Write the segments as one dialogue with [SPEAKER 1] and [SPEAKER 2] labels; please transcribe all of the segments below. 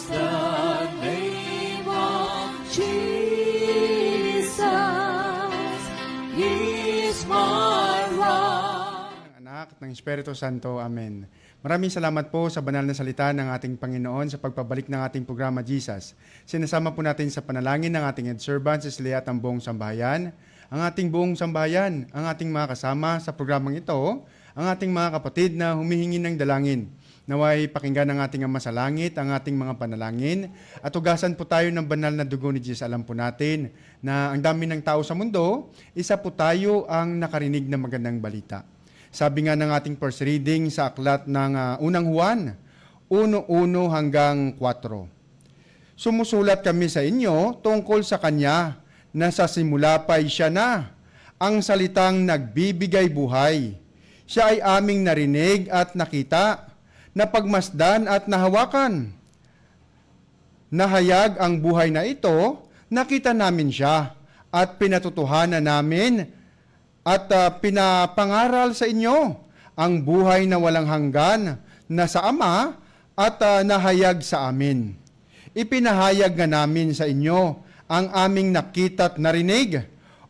[SPEAKER 1] the name of Jesus is my rock.
[SPEAKER 2] Anak ng Espiritu Santo. Amen. Maraming salamat po sa banal na salita ng ating Panginoon sa pagpabalik ng ating programa Jesus. Sinasama po natin sa panalangin ng ating head servant, si Slia at ang buong sambahayan. Ang ating buong sambahayan, ang ating mga kasama sa programang ito, ang ating mga kapatid na humihingi ng dalangin. Naway pakinggan ng ating Ama sa Langit ang ating mga panalangin at ugasan po tayo ng banal na dugo ni Jesus. Alam po natin na ang dami ng tao sa mundo, isa po tayo ang nakarinig ng magandang balita. Sabi nga ng ating first reading sa aklat ng unang Juan, 1:1 hanggang 4. Sumusulat kami sa inyo tungkol sa Kanya na sa simula pa'y siya na, ang salitang nagbibigay buhay. Siya ay aming narinig at nakita, napagmasdan at nahawakan. Nahayag ang buhay na ito, nakita namin siya at pinatutuhanan namin at pinapangaral sa inyo ang buhay na walang hanggan na sa Ama at nahayag sa amin. Ipinahayag nga namin sa inyo ang aming nakita at narinig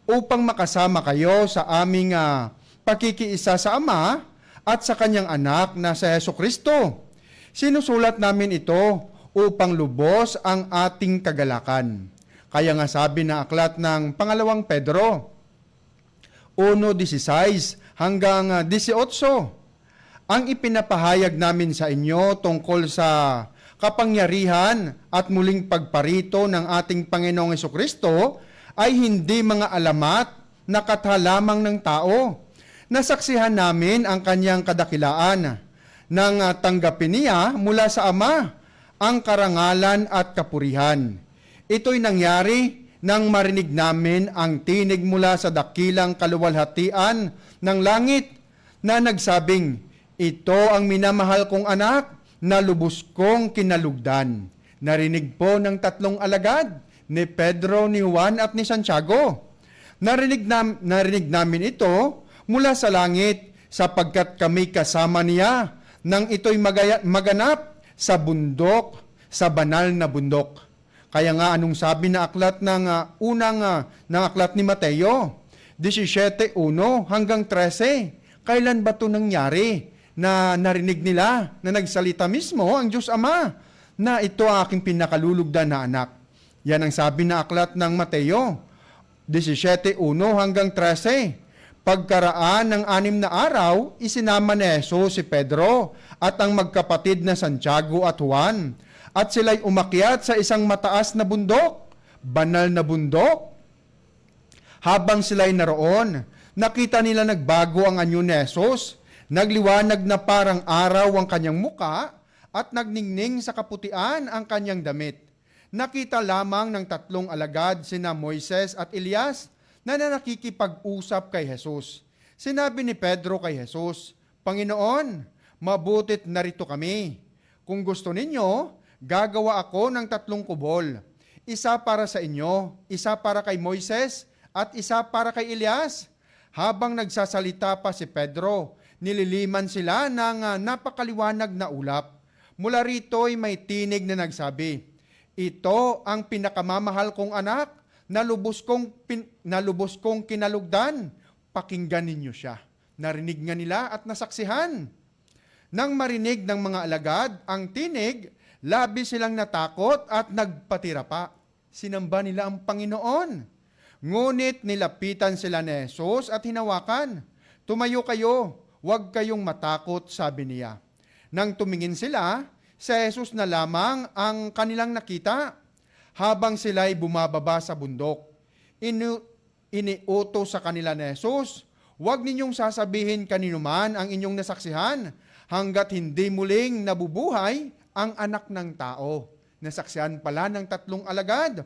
[SPEAKER 2] upang makasama kayo sa aming pakikiisa sa Ama at sa Kanyang anak na sa Hesukristo. Sinusulat namin ito upang lubos ang ating kagalakan. Kaya nga sabi na aklat ng pangalawang Pedro, 1:16 hanggang 18. Ang ipinapahayag namin sa inyo tungkol sa kapangyarihan at muling pagparito ng ating Panginoong Hesukristo ay hindi mga alamat na katha lamang ng tao. Nasaksihan namin ang Kanyang kadakilaan nang tanggapin niya mula sa Ama ang karangalan at kapurihan. Ito'y nangyari nang marinig namin ang tinig mula sa dakilang kaluwalhatian ng langit na nagsabing, "Ito ang minamahal kong anak na lubos kong kinalugdan." Narinig po ng tatlong alagad, ni Pedro, ni Juan at ni Santiago. Narinig namin ito mula sa langit sapagkat kami kasama niya nang ito'y maganap sa bundok, sa banal na bundok. Kaya nga anong sabi na aklat ng ng aklat ni Mateo, 17:1 hanggang 13. Kailan ba 'to nangyari na narinig nila na nagsalita mismo ang Diyos Ama na ito ang aking pinakalulugdan na anak? Yan ang sabi na aklat ng Mateo, 17:1 hanggang 13. Pagkaraan ng 6 na araw, isinama ni Jesus si Pedro at ang magkapatid na Santiago at Juan. At sila'y umakyat sa isang mataas na bundok, banal na bundok. Habang sila'y naroon, nakita nila nagbago ang anyo ni Jesus. Nagliwanag na parang araw ang kanyang muka at nagningning sa kaputian ang kanyang damit. Nakita lamang ng tatlong alagad sina Moises at Elias na nakikipag-usap kay Jesus. Sinabi ni Pedro kay Jesus, "Panginoon, mabutit narito kami. Kung gusto ninyo, gagawa ako ng 3 kubol. Isa para sa inyo, isa para kay Moises, at isa para kay Elias." Habang nagsasalita pa si Pedro, nililiman sila ng napakaliwanag na ulap. Mula rito'y may tinig na nagsabi, "Ito ang pinakamamahal kong anak, na lubos kong kinalugdan. Pakinggan ninyo siya." Narinig nga nila at nasaksihan. Nang marinig ng mga alagad ang tinig, labis silang natakot at nagpatira pa. Sinamba nila ang Panginoon. Ngunit nilapitan sila ni Jesus at hinawakan. "Tumayo kayo, huwag kayong matakot," sabi niya. Nang tumingin sila, si Jesus na lamang ang kanilang nakita. Habang sila'y bumababa sa bundok, iniuto sa kanila ni Jesus, "Huwag ninyong sasabihin kaninuman ang inyong nasaksihan hanggat hindi muling nabubuhay ang anak ng tao." Nasaksihan pala ng 3 alagad.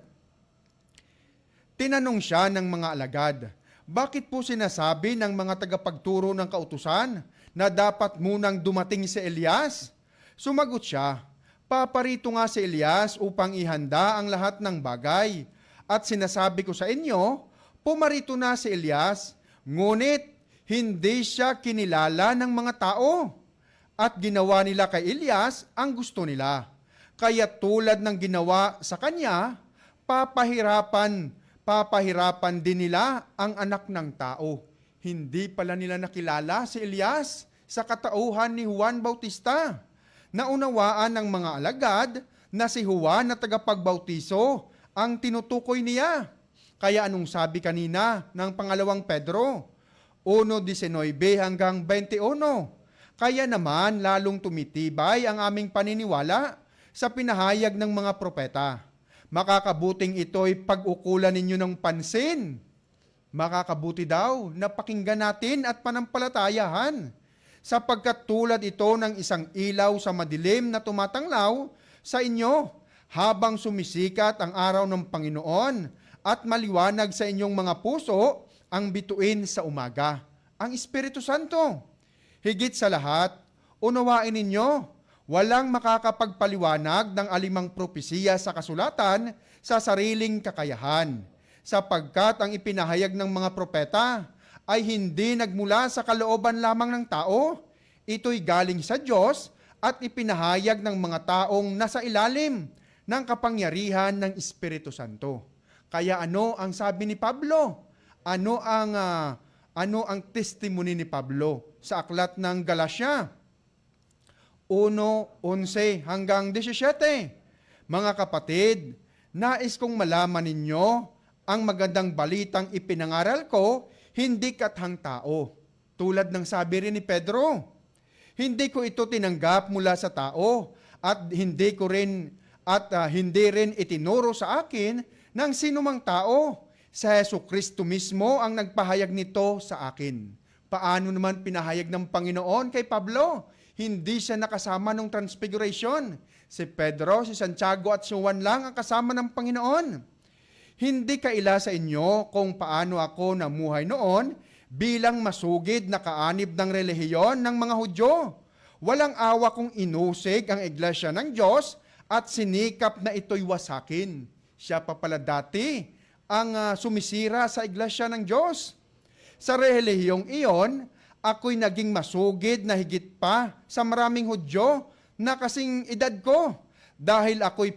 [SPEAKER 2] Tinanong siya ng mga alagad, "Bakit po sinasabi ng mga tagapagturo ng kautusan na dapat munang dumating si Elias?" Sumagot siya, "Paparito nga si Elias upang ihanda ang lahat ng bagay. At sinasabi ko sa inyo, pumarito na si Elias, ngunit hindi siya kinilala ng mga tao. At ginawa nila kay Elias ang gusto nila. Kaya tulad ng ginawa sa kanya, papahirapan din nila ang anak ng tao. Hindi pala nila nakilala si Elias sa katauhan ni Juan Bautista. Naunawaan ng mga alagad na si Juan na tagapagbautiso ang tinutukoy niya. Kaya anong sabi kanina ng pangalawang Pedro? 1:19 hanggang 21. Kaya naman lalong tumitibay ang aming paniniwala sa pinahayag ng mga propeta. Makakabuting ito'y pag-ukulan ninyo ng pansin. Makakabuti daw na pakinggan natin at panampalatayahan, sapagkat tulad ito ng isang ilaw sa madilim na tumatanglaw sa inyo habang sumisikat ang araw ng Panginoon at maliwanag sa inyong mga puso ang bituin sa umaga, ang Espiritu Santo. Higit sa lahat, unawain ninyo, walang makakapagpaliwanag ng alimang propesiya sa kasulatan sa sariling kakayahan, sapagkat ang ipinahayag ng mga propeta ay hindi nagmula sa kalooban lamang ng tao. Ito'y galing sa Diyos at ipinahayag ng mga taong nasa ilalim ng kapangyarihan ng Espiritu Santo. Kaya ano ang sabi ni Pablo? Ano ang testimony ni Pablo sa aklat ng Galacia? 1:11 hanggang 17. Mga kapatid, nais kong malaman ninyo ang magandang balitang ipinangaral ko, hindi kathang tao. Tulad ng sabi rin ni Pedro, hindi ko ito tinanggap mula sa tao at hindi rin itinuro sa akin ng sinumang tao. Sa Jesucristo mismo ang nagpahayag nito sa akin. Paano naman pinahayag ng Panginoon kay Pablo? Hindi siya nakasama ng Transfiguration. Si Pedro, si Santiago at si Juan lang ang kasama ng Panginoon. Hindi kaila sa inyo kung paano ako namuhay noon bilang masugid na kaanib ng relihiyon ng mga Hudyo. Walang awa kong inusig ang iglesia ng Diyos at sinikap na ito'y wasakin. Siya pa pala dati ang sumisira sa iglesia ng Diyos. Sa relihiyong iyon, ako'y naging masugid na higit pa sa maraming Hudyo na kasing edad ko dahil ako'y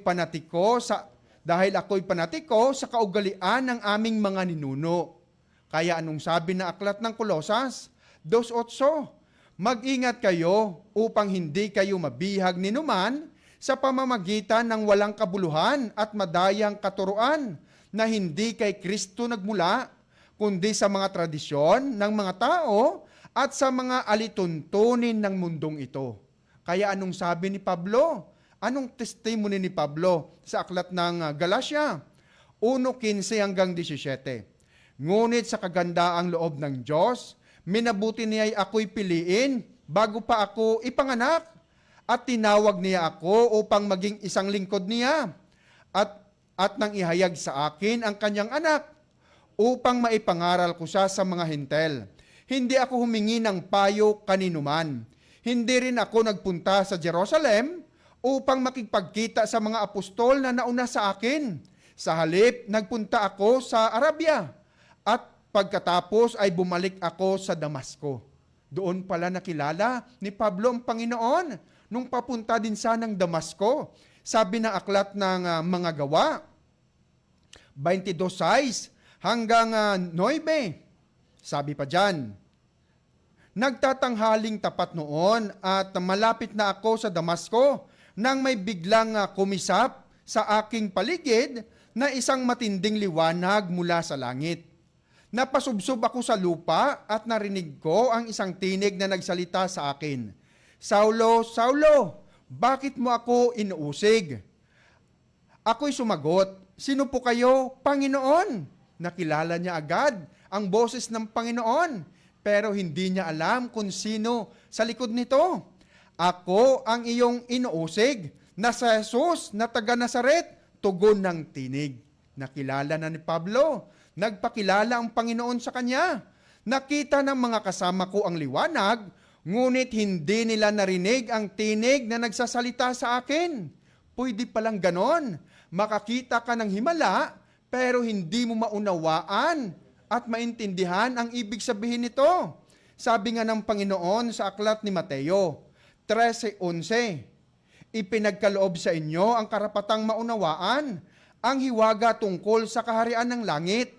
[SPEAKER 2] panatiko sa kaugalian ng aming mga ninuno. Kaya anong sabi na aklat ng Kolosas 2:8? Mag-ingat kayo upang hindi kayo mabihag ni numan sa pamamagitan ng walang kabuluhan at madayang katuruan na hindi kay Kristo nagmula, kundi sa mga tradisyon ng mga tao at sa mga alituntunin ng mundong ito. Kaya anong sabi ni Pablo? Anong testimony ni Pablo sa aklat ng Galacia? 1:15 hanggang 17. Ngunit sa kagandaang loob ng Diyos, minabuti niya'y ako'y piliin bago pa ako ipanganak, at tinawag niya ako upang maging isang lingkod niya, at nang ihayag sa akin ang kanyang anak, upang maipangaral ko siya sa mga hintel. Hindi ako humingi ng payo kaninuman. Hindi rin ako nagpunta sa Jerusalem upang makipagkita sa mga apostol na nauna sa akin. Sa halip, nagpunta ako sa Arabia, at pagkatapos ay bumalik ako sa Damasco. Doon pala nakilala ni Pablo ang Panginoon nung papunta din sanang Damasco. Sabi ng aklat ng mga gawa, 22:6 hanggang 9. Sabi pa dyan, nagtatanghaling tapat noon at malapit na ako sa Damasco nang may biglang kumisap sa aking paligid na isang matinding liwanag mula sa langit. Napasubsob ako sa lupa at narinig ko ang isang tinig na nagsalita sa akin, Saulo, Saulo, bakit mo ako inuusig? Ako'y sumagot, sino po kayo, Panginoon? Nakilala niya agad ang boses ng Panginoon, pero hindi niya alam kung sino sa likod nito. Ako ang iyong inuusig na sa Jesus na taga Nazaret, tugon ng tinig. Nakilala na ni Pablo, nagpakilala ang Panginoon sa kanya. Nakita ng mga kasama ko ang liwanag, ngunit hindi nila narinig ang tinig na nagsasalita sa akin. Pwede palang ganon. Makakita ka ng himala, pero hindi mo maunawaan at maintindihan ang ibig sabihin nito. Sabi nga ng Panginoon sa aklat ni Mateo 13:11, ipinagkaloob sa inyo ang karapatang maunawaan ang hiwaga tungkol sa kaharian ng langit.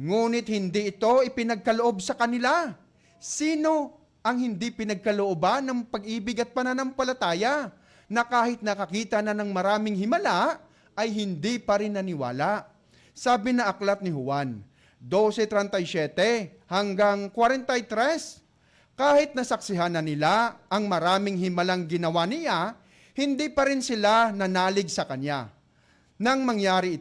[SPEAKER 2] Ngunit hindi ito ipinagkaloob sa kanila. Sino ang hindi pinagkalooban ng pag-ibig at pananampalataya na kahit nakakita na ng maraming himala ay hindi pa rin naniwala? Sabi na aklat ni Juan 12:37 hanggang 43, kahit nasaksihan na nila ang maraming himalang ginawa niya, hindi pa rin sila nanalig sa kanya. Nangyari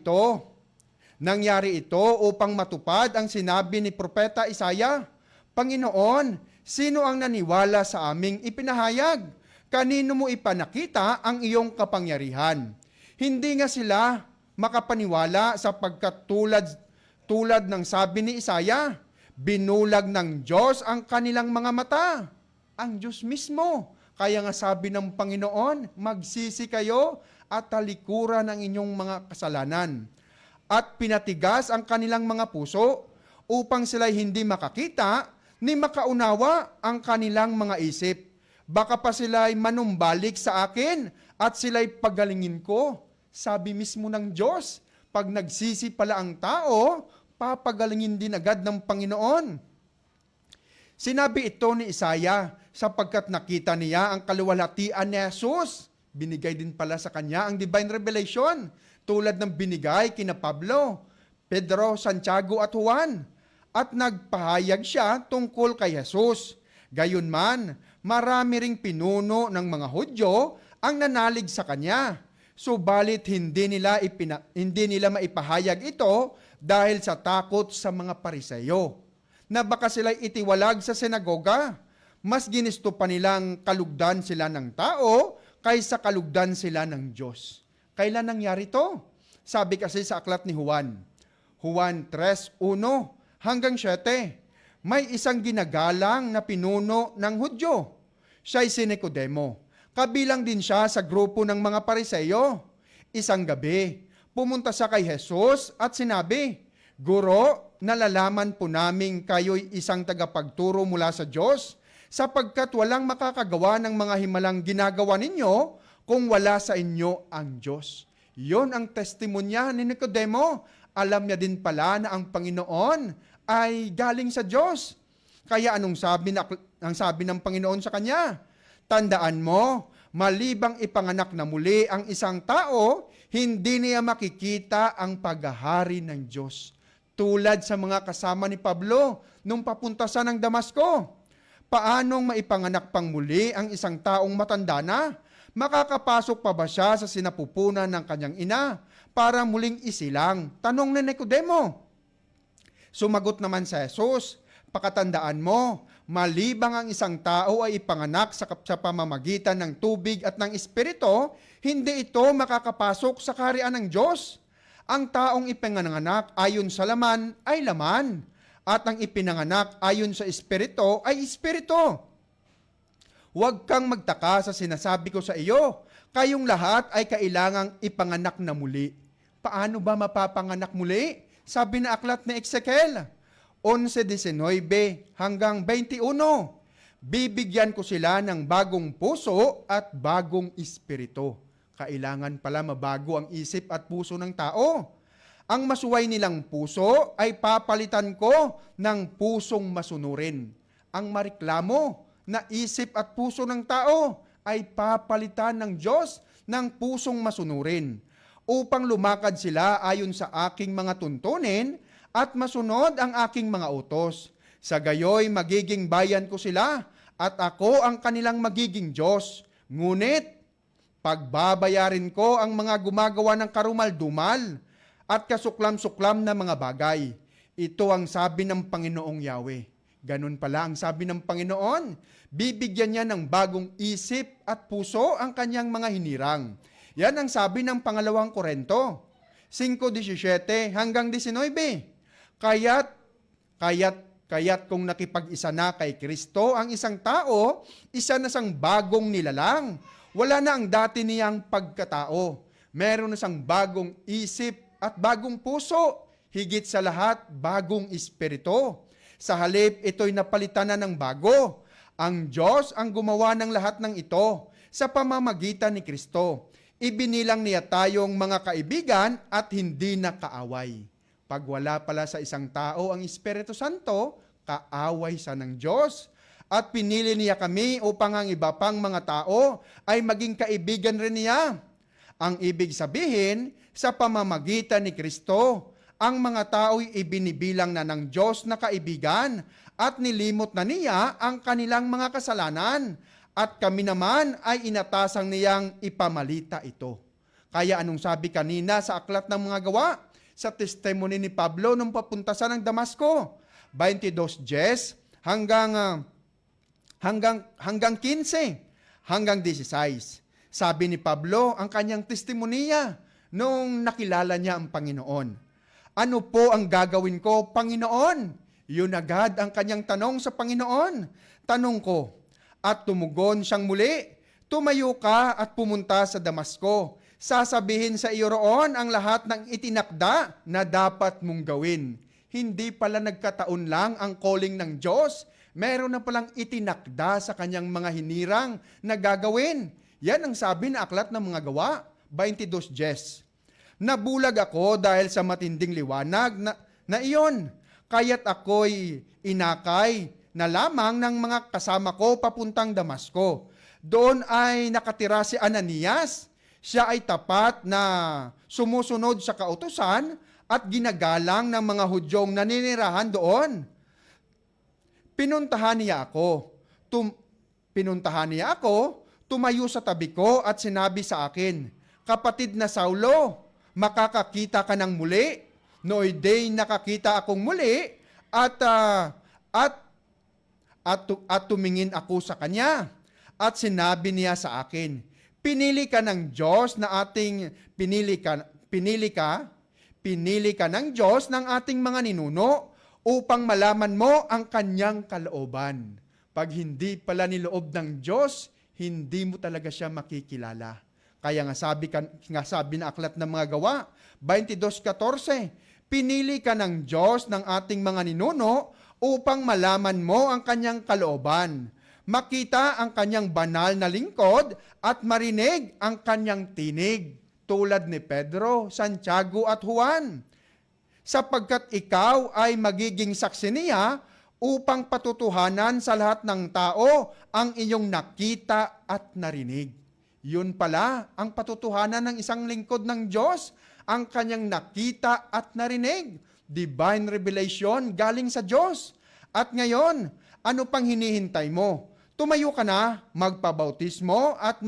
[SPEAKER 2] ito upang matupad ang sinabi ni Propeta Isaya, Panginoon, sino ang naniwala sa aming ipinahayag? Kanino mo ipanakita ang iyong kapangyarihan? Hindi nga sila makapaniwala sapagkat tulad ng sabi ni Isaya, binulag ng Diyos ang kanilang mga mata. Ang Diyos mismo. Kaya nga sabi ng Panginoon, magsisi kayo at talikuran ang inyong mga kasalanan. At pinatigas ang kanilang mga puso upang sila'y hindi makakita ni makaunawa ang kanilang mga isip. Baka pa sila'y manumbalik sa akin at sila'y pagalingin ko. Sabi mismo ng Diyos, pag nagsisi pala ang tao, papagalingin din agad ng Panginoon. Sinabi ito ni Isaya sapagkat nakita niya ang kaluwalhatian ni Jesus. Binigay din pala sa kanya ang divine revelation tulad ng binigay kina Pablo, Pedro, Santiago at Juan. At nagpahayag siya tungkol kay Jesus. Gayunman, marami ring pinuno ng mga Hudyo ang nanalig sa kanya. Subalit hindi nila maipahayag ito dahil sa takot sa mga Pariseyo, na baka sila'y itiwalag sa sinagoga. Mas ginisto pa nilang kalugdan sila ng tao kaysa kalugdan sila ng Diyos. Kailan nangyari ito? Sabi kasi sa aklat ni Juan 3:1 hanggang 7, may isang ginagalang na pinuno ng Hudyo. Siya'y si Nicodemo. Kabilang din siya sa grupo ng mga Pariseyo. Isang gabi, pumunta siya kay Jesus at sinabi, Guro, nalalaman po namin kayo'y isang tagapagturo mula sa Diyos, sapagkat walang makakagawa ng mga himalang ginagawa ninyo kung wala sa inyo ang Diyos. Yon ang testimonya ni Nicodemo. Alam niya din pala na ang Panginoon ay galing sa Diyos. Kaya ang sabi ng Panginoon sa kanya? Tandaan mo, malibang ipanganak na muli ang isang tao, hindi niya makikita ang paghahari ng Diyos. Tulad sa mga kasama ni Pablo nung papunta sa ng Damasco. Paanong maipanganak pang muli ang isang taong matanda na? Makakapasok pa ba siya sa sinapupunan ng kanyang ina para muling isilang? Tanong ni Nicodemo. Sumagot naman sa Jesus, pakatandaan mo, malibang ang isang tao ay ipanganak sa pamamagitan ng tubig at ng Espiritu, hindi ito makakapasok sa kaharian ng Diyos. Ang taong ipinanganak ayon sa laman ay laman, at ang ipinanganak ayon sa Espiritu ay Espiritu. Huwag kang magtaka sa sinasabi ko sa iyo, kayong lahat ay kailangang ipanganak na muli. Paano ba mapapanganak muli? Sabi na aklat ni Ezekiel 11:19 hanggang 21, bibigyan ko sila ng bagong puso at bagong espiritu. Kailangan pala mabago ang isip at puso ng tao. Ang masuway nilang puso ay papalitan ko ng pusong masunurin. Ang mareklamo na isip at puso ng tao ay papalitan ng Diyos ng pusong masunurin, upang lumakad sila ayon sa aking mga tuntunin at masunod ang aking mga utos. Sa gayoy magiging bayan ko sila at ako ang kanilang magiging Diyos. Ngunit pagbabayarin ko ang mga gumagawa ng karumal-dumal at kasuklam-suklam na mga bagay. Ito ang sabi ng Panginoong Yahweh. Ganun pala ang sabi ng Panginoon. Bibigyan niya ng bagong isip at puso ang kanyang mga hinirang. Yan ang sabi ng pangalawang Korinto 5:17 hanggang 19. Kaya't kung nakipag-isa na kay Kristo ang isang tao, isa na sang bagong nilalang. Wala na ang dati niyang pagkatao. Meron na sang bagong isip at bagong puso. Higit sa lahat, bagong espiritu. Sa halip, ito'y napalitan na ng bago. Ang Diyos ang gumawa ng lahat ng ito. sa pamamagitan ni Kristo. Ibinilang niya tayong mga kaibigan at hindi na kaaway. Pag wala pala sa isang tao ang Espiritu Santo, kaaway sa ng Diyos. At pinili niya kami upang ang iba pang mga tao ay maging kaibigan rin niya. Ang ibig sabihin, sa pamamagitan ni Kristo, ang mga tao'y ibinibilang na ng Diyos na kaibigan at nilimot na niya ang kanilang mga kasalanan. At kami naman ay inatasang niyang ipamalita ito. Kaya anong sabi kanina sa Aklat ng Mga Gawa? Sa testimony ni Pablo nung papunta sa ng Damasco, 22:10 hanggang 15, hanggang 16. Sabi ni Pablo ang kanyang testimonya nung nakilala niya ang Panginoon. Ano po ang gagawin ko, Panginoon? Yun agad ang kanyang tanong sa Panginoon. Tanong ko, at tumugon siyang muli, tumayo ka at pumunta sa Damasco. Sasabihin sa iyo roon ang lahat ng itinakda na dapat mong gawin. Hindi pala nagkataon lang ang calling ng Diyos. Meron na palang itinakda sa kanyang mga hinirang na gagawin. Yan ang sabi na Aklat ng Mga Gawa, 22:10. Nabulag ako dahil sa matinding liwanag na iyon. Kaya't ako'y inakay na lamang ng mga kasama ko papuntang Damasco. Doon ay nakatira si Ananias. Siya ay tapat na sumusunod sa kautusan at ginagalang ng mga Hudyong naninirahan doon. Pinuntahan niya ako, tumayo sa tabi ko at sinabi sa akin, kapatid na Saulo, makakakita ka ng muli. Nooy day nakakita akong muli at tumingin ako sa kanya. At sinabi niya sa akin, pinili ka ng Diyos ng Diyos ng ating mga ninuno upang malaman mo ang kanyang kalooban. Pag hindi pala niloob ng Diyos, hindi mo talaga siya makikilala. Kaya nga sabi na Aklat ng Mga Gawa, 22:14, pinili ka ng Diyos ng ating mga ninuno upang malaman mo ang kanyang kalooban, makita ang kanyang banal na lingkod at marinig ang kanyang tinig, tulad ni Pedro, Santiago at Juan. Sapagkat ikaw ay magiging saksi niya upang patutuhanan sa lahat ng tao ang iyong nakita at narinig. Yun pala ang patutuhanan ng isang lingkod ng Diyos, ang kanyang nakita at narinig. Divine revelation galing sa Diyos. At ngayon, ano pang hinihintay mo? Tumayo ka na, magpabautismo at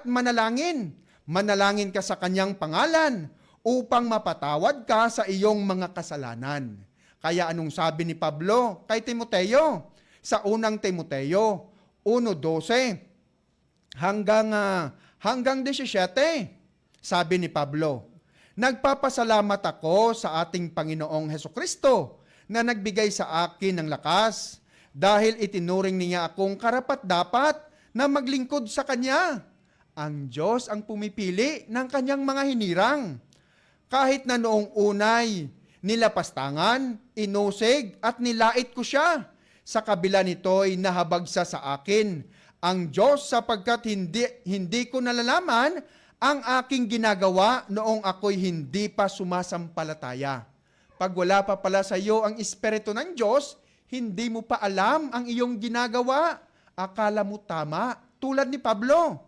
[SPEAKER 2] manalangin. Manalangin ka sa kanyang pangalan upang mapatawad ka sa iyong mga kasalanan. Kaya anong sabi ni Pablo kay Timoteo? Sa unang Timoteo 1:12 hanggang 17, sabi ni Pablo, nagpapasalamat ako sa ating Panginoong Hesukristo na nagbigay sa akin ng lakas dahil itinuring niya akong karapat-dapat na maglingkod sa Kanya. Ang Diyos ang pumipili ng Kanyang mga hinirang. Kahit na noong unay, nilapastangan, inusig at nilait ko siya. Sa kabila nito'y nahabagsa sa akin ang Diyos sapagkat hindi ko nalalaman ang aking ginagawa noong ako'y hindi pa sumasampalataya. Pag wala pa pala sa iyo ang Espiritu ng Diyos, hindi mo pa alam ang iyong ginagawa. Akala mo tama, tulad ni Pablo.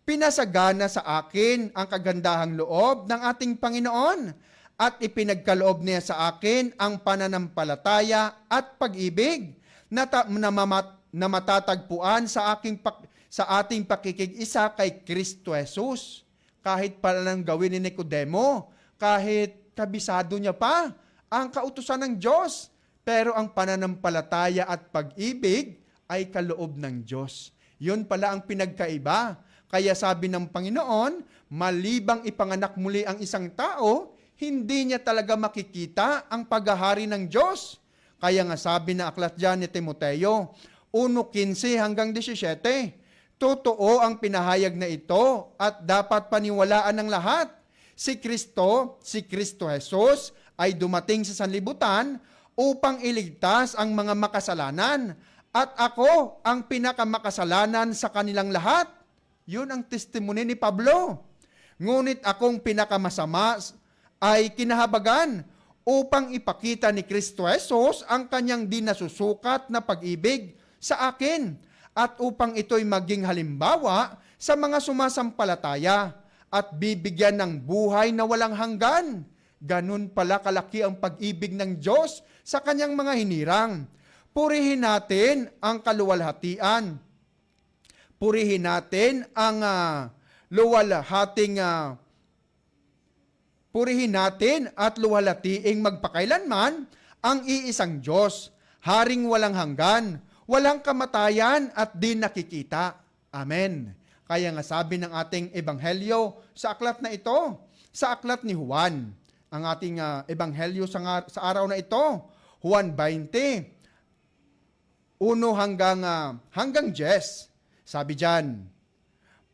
[SPEAKER 2] Pinasagana sa akin ang kagandahang loob ng ating Panginoon at ipinagkaloob niya sa akin ang pananampalataya at pag-ibig na matatagpuan sa ating pakikig-isa kay Kristo Jesus. Kahit pala nang gawin ni Nicodemo, kahit kabisado niya pa ang kautusan ng Diyos, pero ang pananampalataya at pag-ibig ay kaloob ng Diyos. Yun pala ang pinagkaiba. Kaya sabi ng Panginoon, malibang ipanganak muli ang isang tao, hindi niya talaga makikita ang paghahari ng Diyos. Kaya nga sabi na aklat dyan ni Timoteo, 1:15 hanggang 17, totoo ang pinahayag na ito at dapat paniwalaan ng lahat. Si Kristo Jesus, ay dumating sa sanlibutan upang iligtas ang mga makasalanan at ako ang pinakamakasalanan sa kanilang lahat. Yun ang testimony ni Pablo. Ngunit akong pinakamasama ay kinahabagan upang ipakita ni Kristo Jesus ang kanyang di nasusukat na pag-ibig sa akin at upang ito'y maging halimbawa sa mga sumasampalataya at bibigyan ng buhay na walang hanggan. Ganun pala kalaki ang pag-ibig ng Diyos sa kanyang mga hinirang. Purihin natin ang kaluwalhatian. Purihin natin ang purihin natin at luwalhatiing magpakailanman ang iisang Diyos, Haring walang hanggan, walang kamatayan at di nakikita. Amen. Kaya nga sabi ng ating ebanghelyo sa aklat na ito, sa aklat ni Juan, ang ating ebanghelyo sa araw na ito, Juan 20, 1 hanggang 10. Sabi diyan,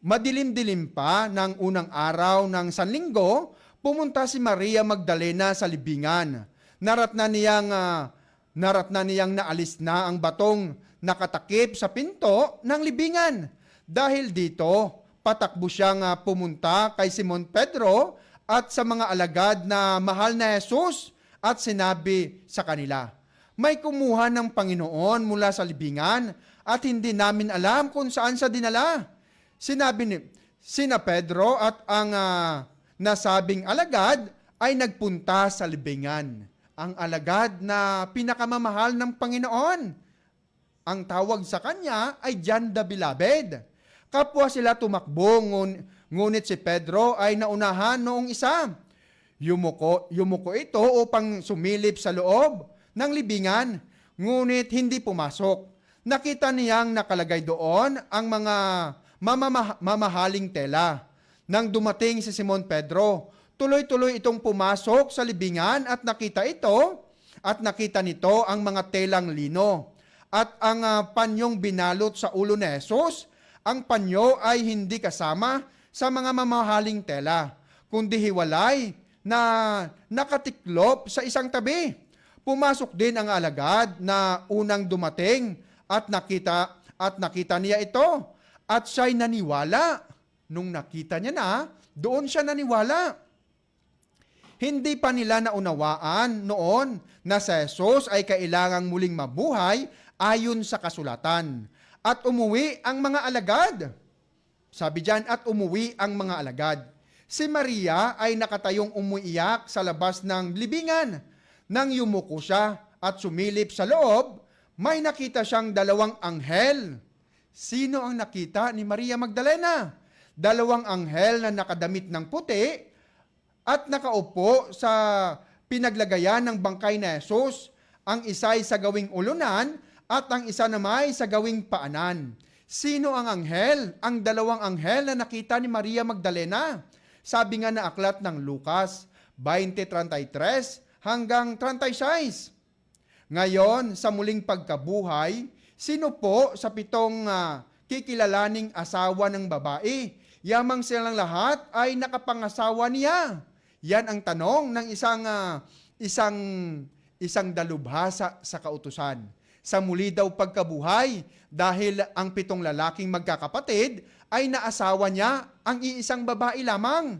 [SPEAKER 2] madilim-dilim pa ng unang araw ng Sanlinggo, pumunta si Maria Magdalena sa libingan. Narat na niyang naalis na ang batong nakatakip sa pinto ng libingan. Dahil dito, patakbo siyang pumunta kay Simon Pedro at sa mga alagad na mahal na Jesus at sinabi sa kanila, may kumuha ng Panginoon mula sa libingan at hindi namin alam kung saan siya dinala. Sina Pedro at ang nasabing alagad ay nagpunta sa libingan. Ang alagad na pinakamamahal ng Panginoon. Ang tawag sa kanya ay John the Beloved. Kapwa sila tumakbo, ngunit si Pedro ay naunahan noong isa. Yumuko ito upang sumilip sa loob ng libingan, ngunit hindi pumasok. Nakita niyang nakalagay doon ang mga mamahaling tela. Nang dumating si Simon Pedro, tuloy-tuloy itong pumasok sa libingan at nakita nito ang mga telang lino at ang panyong binalot sa ulo ni Jesus. Ang panyo ay hindi kasama sa mga mamahaling tela, kundi hiwalay na nakatiklop sa isang tabi. Pumasok din ang alagad na unang dumating at nakita niya ito at siya'y naniwala. Nung nakita niya na, doon siya naniwala. Hindi pa nila naunawaan noon na si Jesus ay kailangang muling mabuhay ayon sa kasulatan. At umuwi ang mga alagad. Sabi diyan, at umuwi ang mga alagad. Si Maria ay nakatayong umiiyak sa labas ng libingan. Nang yumuko siya at sumilip sa loob, may nakita siyang dalawang anghel. Sino ang nakita ni Maria Magdalena? Dalawang anghel na nakadamit ng puti at nakaupo sa pinaglagayan ng bangkay na Jesus. Ang isa ay sa gawing ulunan at ang isa naman ay sa gawing paanan. Sino ang anghel? Ang dalawang anghel na nakita ni Maria Magdalena. Sabi nga na aklat ng Lucas 20:33 hanggang 36. Ngayon, sa muling pagkabuhay, sino po sa 7 kikilalaning asawa ng babae? Yamang silang lahat ay nakapangasawa niya. Yan ang tanong ng isang dalubhasa sa kautusan. Sa muli daw pagkabuhay, dahil ang 7 lalaking magkakapatid ay naasawa niya ang iisang babae lamang.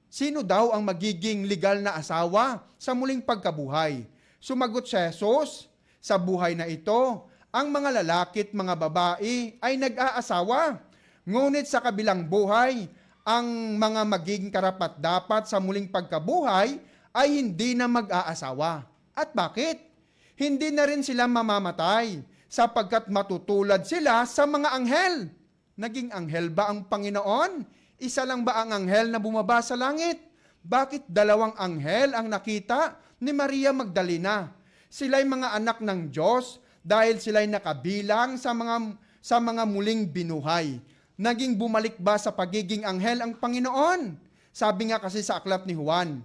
[SPEAKER 2] Sino daw ang magiging legal na asawa sa muling pagkabuhay? Sumagot si Jesus, sa buhay na ito, ang mga lalaki at mga babae ay nag-aasawa. Ngunit sa kabilang buhay, ang mga magiging karapat-dapat sa muling pagkabuhay ay hindi na mag-aasawa. At bakit? Hindi na rin sila mamamatay sapagkat matutulad sila sa mga anghel. Naging anghel ba ang Panginoon? Isa lang ba ang anghel na bumaba sa langit? Bakit 2 anghel ang nakita ni Maria Magdalena? Sila'y mga anak ng Diyos dahil sila'y nakabilang sa mga muling binuhay. Naging bumalik ba sa pagiging anghel ang Panginoon? Sabi nga kasi sa aklat ni Juan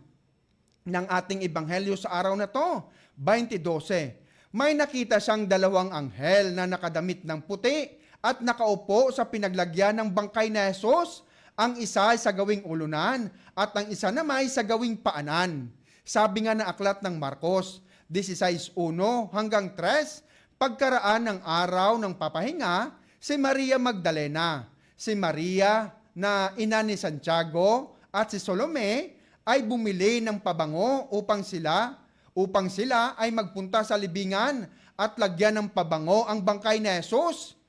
[SPEAKER 2] ng ating ebanghelyo sa araw na to, 20:12, may nakita siyang 2 anghel na nakadamit ng puti at nakaupo sa pinaglagyan ng bangkay na Jesus. Ang isa ay sa gawing ulunan at ang isa naman ay sa gawing paanan. Sabi nga na aklat ng Marcos 16:1 hanggang 3, Pagkaraan ng araw ng papahinga, si Maria Magdalena, si Maria na ina ni Santiago at si Salome ay bumili ng pabango upang sila ay magpunta sa libingan at lagyan ng pabango ang bangkay ni Jesus.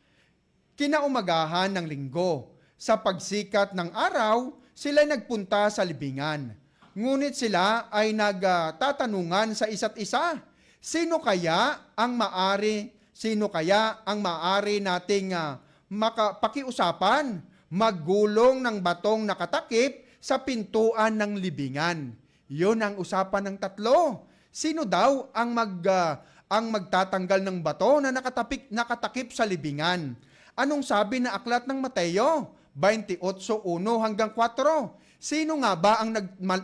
[SPEAKER 2] Kinaumagahan ng linggo, sa pagsikat ng araw, sila nagpunta sa libingan. Ngunit sila ay nagtatanungan sa isa't isa, sino kaya ang maari nating pakiusapan, maggulong ng batong nakatakip sa pintuan ng libingan? Yun ang usapan ng tatlo. Sino daw ang magtatanggal ng bato na nakatakip sa libingan? Anong sabi na aklat ng Mateo 28:1-4? Sino nga ba ang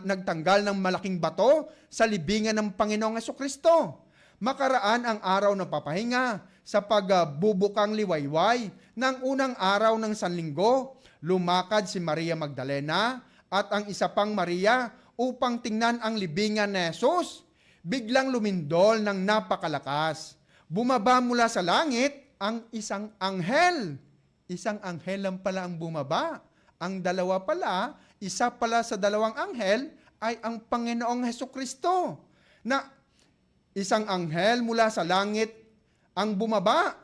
[SPEAKER 2] nagtanggal ng malaking bato sa libingan ng Panginoong Hesukristo? Makaraan ang araw ng papahinga sa pagbubukang liwayway ng unang araw ng Sanlinggo, lumakad si Maria Magdalena at ang isa pang Maria upang tingnan ang libingan ni Jesus. Biglang lumindol ng napakalakas. Bumaba mula sa langit ang isang anghel. Isang anghel lang pala ang bumaba. Ang dalawa pala, isa pala sa dalawang anghel ay ang Panginoong Hesukristo. Na isang anghel mula sa langit ang bumaba.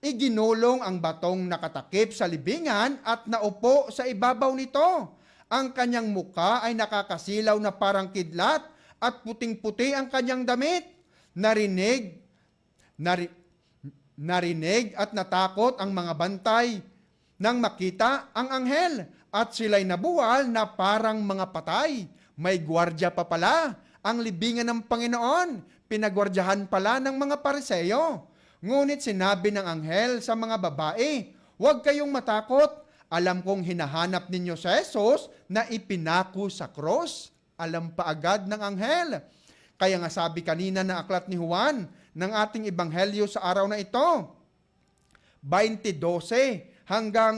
[SPEAKER 2] Iginulong ang batong nakatakip sa libingan at naupo sa ibabaw nito. Ang kanyang muka ay nakakasilaw na parang kidlat at puting-puti ang kanyang damit. Narinig at natakot ang mga bantay nang makita ang anghel at sila'y nabuwal na parang mga patay. May gwardya pa pala ang libingan ng Panginoon. Pinagwardyahan pala ng mga Pariseo. Ngunit sinabi ng anghel sa mga babae, huwag kayong matakot. Alam kong hinahanap ninyo si Jesus na ipinako sa krus. Alam pa agad ng anghel. Kaya nga sabi kanina na aklat ni Juan ng ating ebanghelyo sa araw na ito, 20:12 hanggang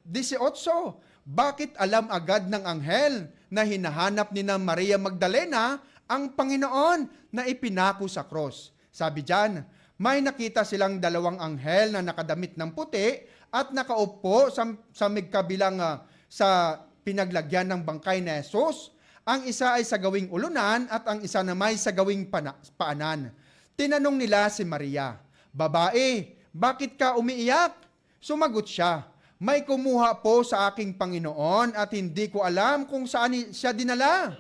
[SPEAKER 2] 18, bakit alam agad ng anghel na hinahanap ni na Maria Magdalena ang Panginoon na ipinako sa krus? Sabi diyan, may nakita silang dalawang anghel na nakadamit ng puti at nakaupo sa magkabilang sa pinaglagyan ng bangkay ni Jesus. Ang isa ay sa gawing ulunan at ang isa naman sa gawing paanan. Tinanong nila si Maria, babae, bakit ka umiiyak? Sumagot siya, may kumuha po sa aking Panginoon at hindi ko alam kung saan siya dinala.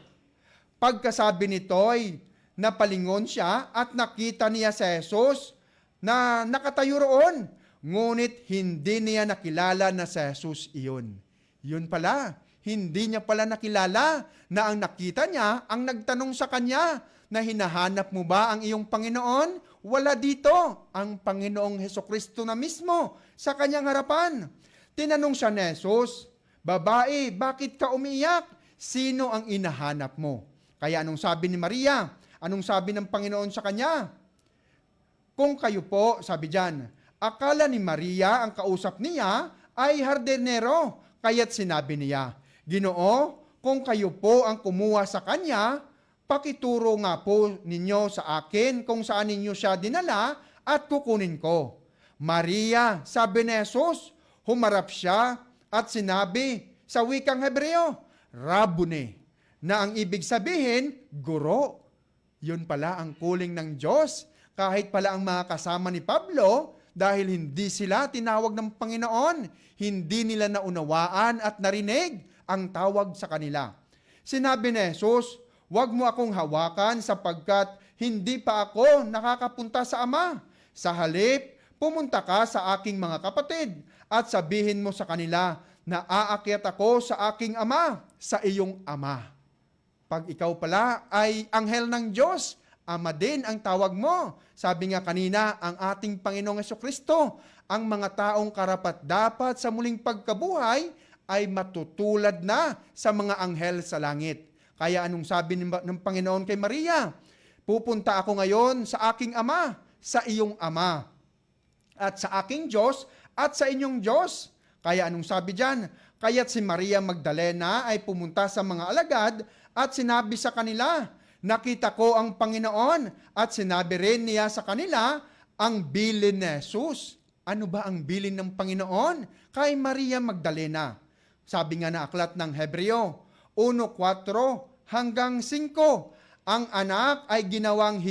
[SPEAKER 2] Pagkasabi nito'y napalingon siya at nakita niya si Jesus na nakatayo roon. Ngunit hindi niya nakilala na si Jesus iyon. Yun pala, hindi niya pala nakilala na ang nakita niya ang nagtanong sa kanya na hinahanap mo ba ang iyong Panginoon? Wala dito ang Panginoong Hesukristo na mismo sa kanyang harapan. Tinanong siya ni Jesus, babae, bakit ka umiiyak? Sino ang inahanap mo? Kaya anong sabi ni Maria? Anong sabi ng Panginoon sa kanya? Kung kayo po, sabi diyan, akala ni Maria ang kausap niya ay hardinero, kaya't sinabi niya, Ginoo, kung kayo po ang kumuha sa kanya, pakituro nga po ninyo sa akin kung saan ninyo siya dinala at kukunin ko. Maria, sabi ni Jesus, humarap siya at sinabi sa wikang Hebreo, Rabboni, na ang ibig sabihin, guro. Yun pala ang kuling ng Diyos. Kahit pala ang mga kasama ni Pablo, dahil hindi sila tinawag ng Panginoon, hindi nila naunawaan at narinig ang tawag sa kanila. Sinabi ni Jesus, huwag mo akong hawakan sapagkat hindi pa ako nakakapunta sa Ama. Sa halip, pumunta ka sa aking mga kapatid at sabihin mo sa kanila na aakyat ako sa aking Ama, sa iyong Ama. Pag ikaw pala ay anghel ng Diyos, Ama din ang tawag mo. Sabi nga kanina, ang ating Panginoong Hesukristo, ang mga taong karapat-dapat sa muling pagkabuhay ay matutulad na sa mga anghel sa langit. Kaya anong sabi ng Panginoon kay Maria? Pupunta ako ngayon sa aking Ama, sa iyong Ama, at sa aking Diyos, at sa inyong Diyos. Kaya anong sabi diyan? Kaya't si Maria Magdalena ay pumunta sa mga alagad at sinabi sa kanila, nakita ko ang Panginoon, at sinabi rin niya sa kanila ang bilin ni Jesus. Ano ba ang bilin ng Panginoon kay Maria Magdalena? Sabi nga na aklat ng Hebreo 1:4 hanggang 5, ang anak ay ginawang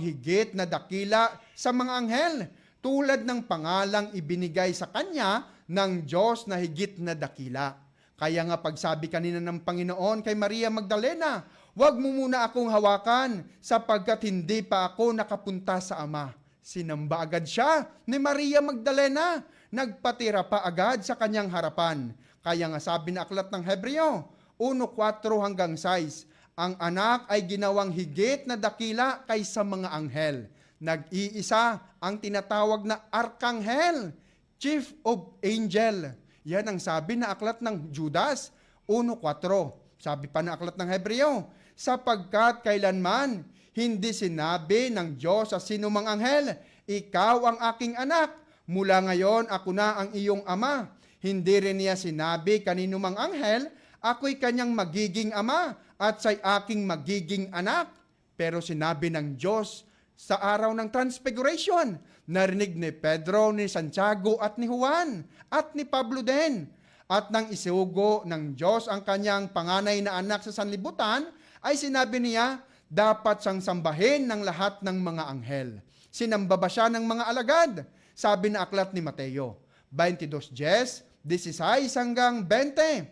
[SPEAKER 2] higit na dakila sa mga anghel, tulad ng pangalang ibinigay sa kanya ng Diyos na higit na dakila. Kaya nga pagsabi kanina ng Panginoon kay Maria Magdalena, "Huwag mo muna akong hawakan sapagkat hindi pa ako nakapunta sa Ama." Sinamba agad siya ni Maria Magdalena, nagpatira pa agad sa kanyang harapan. Kaya nga sabi na aklat ng Hebreo 1:4 hanggang 6, ang anak ay ginawang higit na dakila kaysa mga anghel. Nag-iisa ang tinatawag na Arkanghel, Chief of Angel. Yan ang sabi na aklat ng Judas 1:4. Sabi pa na aklat ng Hebreo, sapagkat kailanman hindi sinabi ng Diyos sa sinumang anghel, "Ikaw ang aking anak, mula ngayon ako na ang iyong ama." Hindi rin niya sinabi kaninumang anghel, "Ako'y kanyang magiging ama at siya'y aking magiging anak." Pero sinabi ng Diyos sa araw ng Transfiguration, narinig ni Pedro, ni Santiago at ni Juan at ni Pablo din. At nang isugo ng Diyos ang kanyang panganay na anak sa sanlibutan, ay sinabi niya, dapat siyang sambahin ng lahat ng mga anghel. Sinamba ba siya ng mga alagad? Sabi na aklat ni Mateo 22:16 hanggang 20.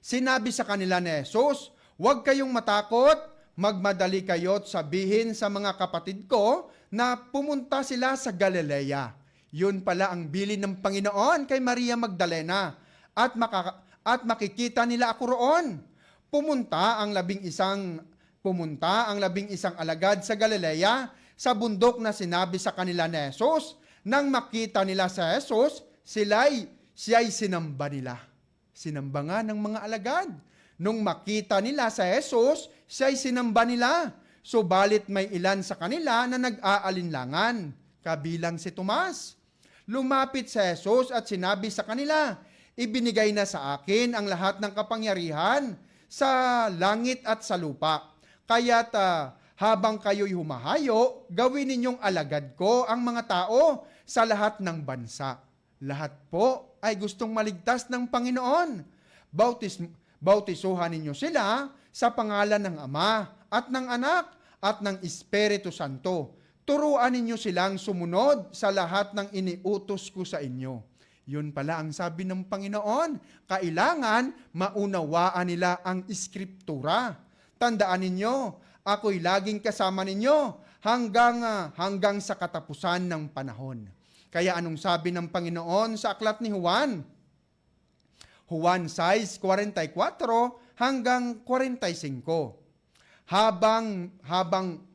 [SPEAKER 2] Sinabi sa kanila ni Jesus, "Huwag kayong matakot, magmadali kayo't sabihin sa mga kapatid ko na pumunta sila sa Galilea." Yun pala ang bilin ng Panginoon kay Maria Magdalena, at makikita nila ako roon. Pumunta ang 11 alagad sa Galilea, sa bundok na sinabi sa kanila ni Jesus. Nang makita nila sa Jesus, siya'y sinamba nila. Sinamba nga ng mga alagad. Nung makita nila sa Jesus, siya'y sinamba nila. Subalit may ilan sa kanila na nag-aalinlangan, kabilang si Tomas. Lumapit si Jesus at sinabi sa kanila, "Ibinigay na sa akin ang lahat ng kapangyarihan sa langit at sa lupa. Kaya't habang kayo'y humahayo, gawin ninyong alagad ko ang mga tao sa lahat ng bansa." Lahat po ay gustong maligtas ng Panginoon. Bautisuhan ninyo sila sa pangalan ng Ama at ng Anak at ng Espiritu Santo. Turuan ninyo silang sumunod sa lahat ng iniutos ko sa inyo. Yun pala ang sabi ng Panginoon. Kailangan maunawaan nila ang Eskriptura. Tandaan ninyo, ako'y laging kasama ninyo hanggang sa katapusan ng panahon. Kaya anong sabi ng Panginoon sa aklat ni Juan? Juan 6:44 hanggang 45. Habang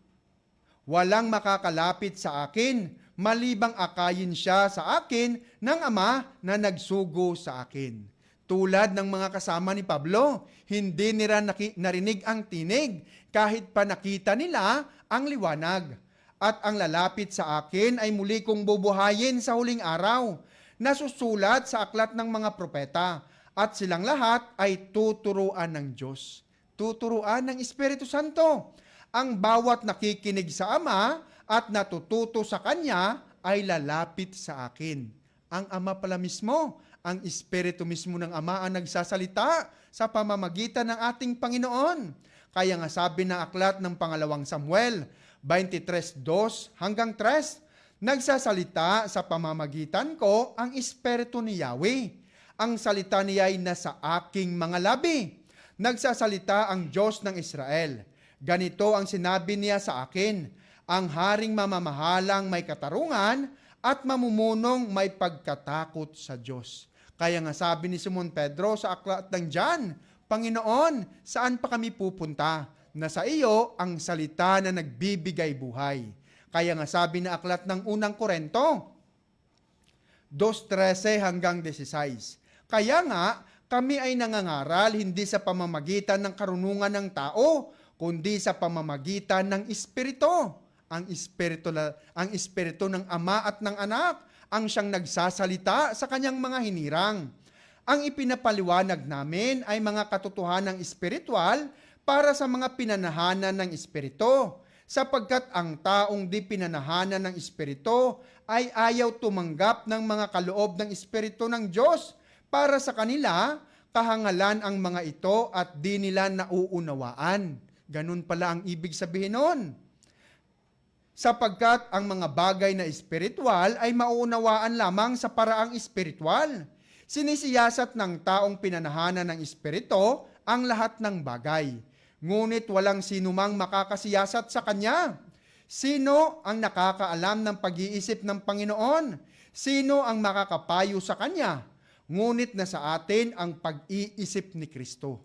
[SPEAKER 2] walang makakalapit sa akin, malibang akayin siya sa akin ng Ama na nagsugo sa akin. Tulad ng mga kasama ni Pablo, hindi nila narinig ang tinig kahit pa nakita nila ang liwanag. At ang lalapit sa akin ay muli kong bubuhayin sa huling araw, nasusulat sa aklat ng mga propeta, at silang lahat ay tuturuan ng Diyos. Tuturuan ng Espiritu Santo. Ang bawat nakikinig sa Ama at natututo sa Kanya ay lalapit sa akin. Ang Ama pala mismo, ang Espiritu mismo ng Ama ang nagsasalita sa pamamagitan ng ating Panginoon. Kaya nga sabi ng aklat ng pangalawang Samuel 23:2 hanggang 3, nagsasalita sa pamamagitan ko ang Espiritu ni Yahweh. Ang salita niya ay nasa aking mga labi. Nagsasalita ang Diyos ng Israel. Ganito ang sinabi niya sa akin, ang haring mamamahalang may katarungan at mamumunong may pagkatakot sa Diyos. Kaya nga sabi ni Simon Pedro sa aklat ng John, Panginoon, saan pa kami pupunta? Na sa iyo ang salita na nagbibigay buhay. Kaya nga sabi na aklat ng unang Korinto 2:13 hanggang 16. Kaya nga kami ay nangangaral hindi sa pamamagitan ng karunungan ng tao, kundi sa pamamagitan ng Espiritu. Ang Espiritu ng Ama at ng Anak ang siyang nagsasalita sa kanyang mga hinirang. Ang ipinapaliwanag namin ay mga katotohanang espiritual para sa mga pinanahanan ng Espiritu. sapagkat ang taong di pinanahanan ng Espiritu ay ayaw tumanggap ng mga kaloob ng Espiritu ng Diyos. Para sa kanila, kahangalan ang mga ito at di nila nauunawaan. Ganun pala ang ibig sabihin nun. Sapagkat ang mga bagay na espiritual ay mauunawaan lamang sa paraang espiritual. Sinisiyasat ng taong pinanahanan ng Espiritu ang lahat ng bagay. Ngunit walang sinumang makakasiyasat sa Kanya. Sino ang nakakaalam ng pag-iisip ng Panginoon? Sino ang makakapayo sa Kanya? Ngunit nasa atin ang pag-iisip ni Kristo.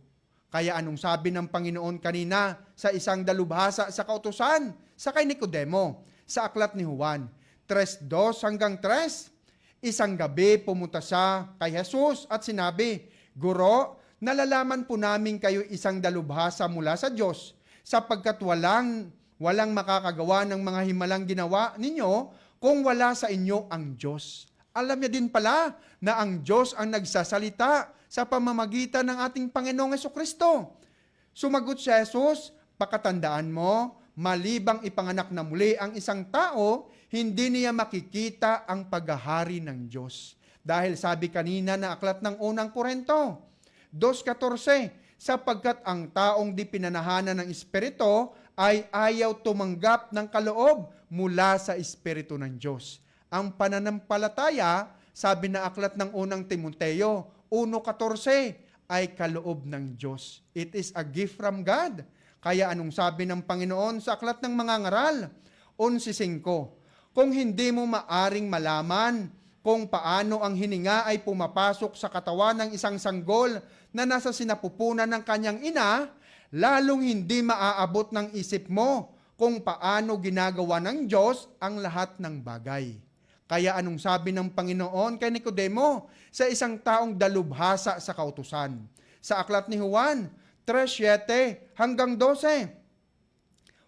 [SPEAKER 2] Kaya anong sabi ng Panginoon kanina sa isang dalubhasa sa kautusan, sa kay Nicodemo, sa aklat ni Juan, 3:2 hanggang 3. Isang gabi pumunta siya kay Jesus at sinabi, Guro, nalalaman po namin kayo isang dalubhasa mula sa Diyos, sapagkat walang makakagawa ng mga himalang ginawa ninyo kung wala sa inyo ang Diyos. Alam niya din pala na ang Diyos ang nagsasalita sa pamamagitan ng ating Panginoong Hesukristo. Sumagot si Jesus, pakatandaan mo, malibang ipanganak na muli ang isang tao, hindi niya makikita ang paghahari ng Diyos. Dahil sabi kanina na aklat ng unang Korinto, 2:14, sapagkat ang taong di pinanahanan ng Espiritu ay ayaw tumanggap ng kaloob mula sa Espiritu ng Diyos. Ang pananampalataya, sabi na aklat ng unang Timoteo, 1:14, ay kaloob ng Diyos. It is a gift from God. Kaya anong sabi ng Panginoon sa aklat ng mga ngaral? 11:5, kung hindi mo maaring malaman kung paano ang hininga ay pumapasok sa katawan ng isang sanggol na nasa sinapupunan ng kanyang ina, lalong hindi maaabot ng isip mo kung paano ginagawa ng Diyos ang lahat ng bagay. Kaya anong sabi ng Panginoon kay Nicodemo sa isang taong dalubhasa sa kautusan? Sa aklat ni Juan, 3:7 hanggang 12.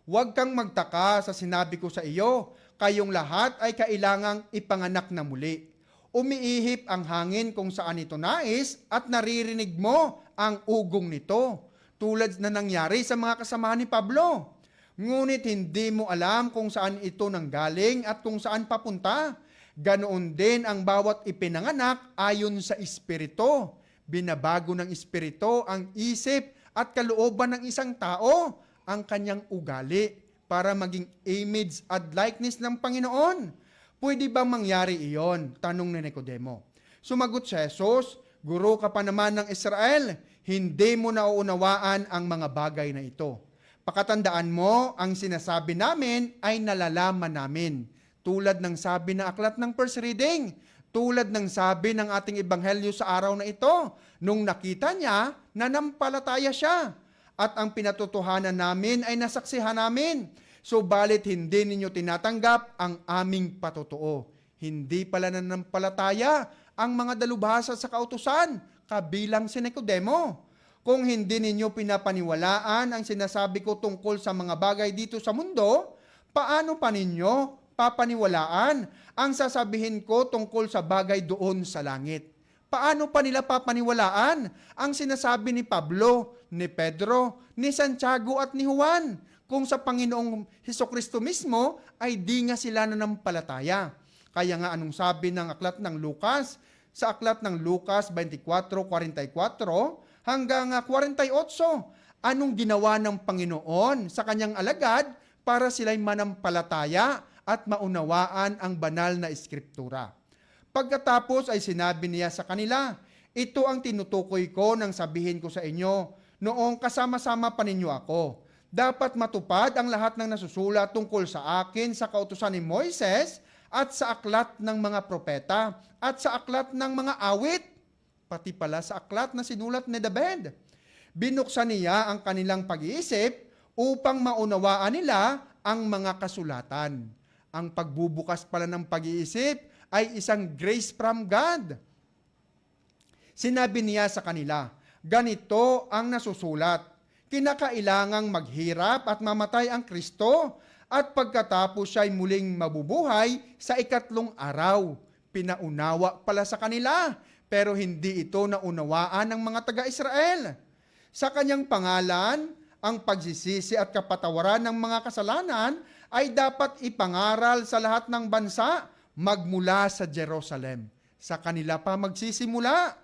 [SPEAKER 2] Huwag kang magtaka sa sinabi ko sa iyo, kayong lahat ay kailangang ipanganak na muli. Umiihip ang hangin kung saan ito nais at naririnig mo ang ugong nito, tulad na nangyari sa mga kasamahan ni Pablo. Ngunit hindi mo alam kung saan ito nanggaling at kung saan papunta. Ganoon din ang bawat ipinanganak ayon sa Espiritu. Binabago ng Espiritu ang isip at kalooban ng isang tao, ang kanyang ugali, para maging image at likeness ng Panginoon. Pwede bang mangyari iyon? Tanong ni Nicodemo. Sumagot si Jesus, Guro ka pa naman ng Israel, hindi mo nauunawaan ang mga bagay na ito. Pakatandaan mo, ang sinasabi namin ay nalalaman namin. Tulad ng sabi na aklat ng first reading, tulad ng sabi ng ating ebanghelyo sa araw na ito, nung nakita niya, nanampalataya siya. At ang pinatotohanan namin ay nasaksihan namin. Subalit hindi ninyo tinatanggap ang aming patotoo. Hindi pala nanampalataya ang mga dalubhasa sa kautusan, kabilang si Nicodemo. Kung hindi ninyo pinapaniwalaan ang sinasabi ko tungkol sa mga bagay dito sa mundo, paano pa ninyo papaniwalaan ang sasabihin ko tungkol sa bagay doon sa langit? Paano pa nila papaniwalaan ang sinasabi ni Pablo, ni Pedro, ni Santiago at ni Juan kung sa Panginoong Hesukristo mismo ay di nga sila nanampalataya? Kaya nga anong sabi ng aklat ng Lucas? Sa aklat ng Lucas 24:44 hanggang 48, anong ginawa ng Panginoon sa kanyang alagad para sila'y manampalataya at maunawaan ang banal na Eskriptura? Pagkatapos ay sinabi niya sa kanila, ito ang tinutukoy ko nang sabihin ko sa inyo, noong kasama-sama pa ninyo ako. Dapat matupad ang lahat ng nasusulat tungkol sa akin sa kautusan ni Moises at sa aklat ng mga propeta at sa aklat ng mga awit, pati pala sa aklat na sinulat ni David. Binuksan niya ang kanilang pag-iisip upang maunawaan nila ang mga kasulatan. Ang pagbubukas pala ng pag-iisip ay isang grace from God. Sinabi niya sa kanila, ganito ang nasusulat, kinakailangang maghirap at mamatay ang Kristo at pagkatapos siya'y muling mabubuhay sa 3 araw. Pinaunawa pala sa kanila, pero hindi ito naunawaan ng mga taga-Israel. Sa kanyang pangalan ang pagsisisi at kapatawaran ng mga kasalanan ay dapat ipangaral sa lahat ng bansa magmula sa Jerusalem. Sa kanila pa magsisimula.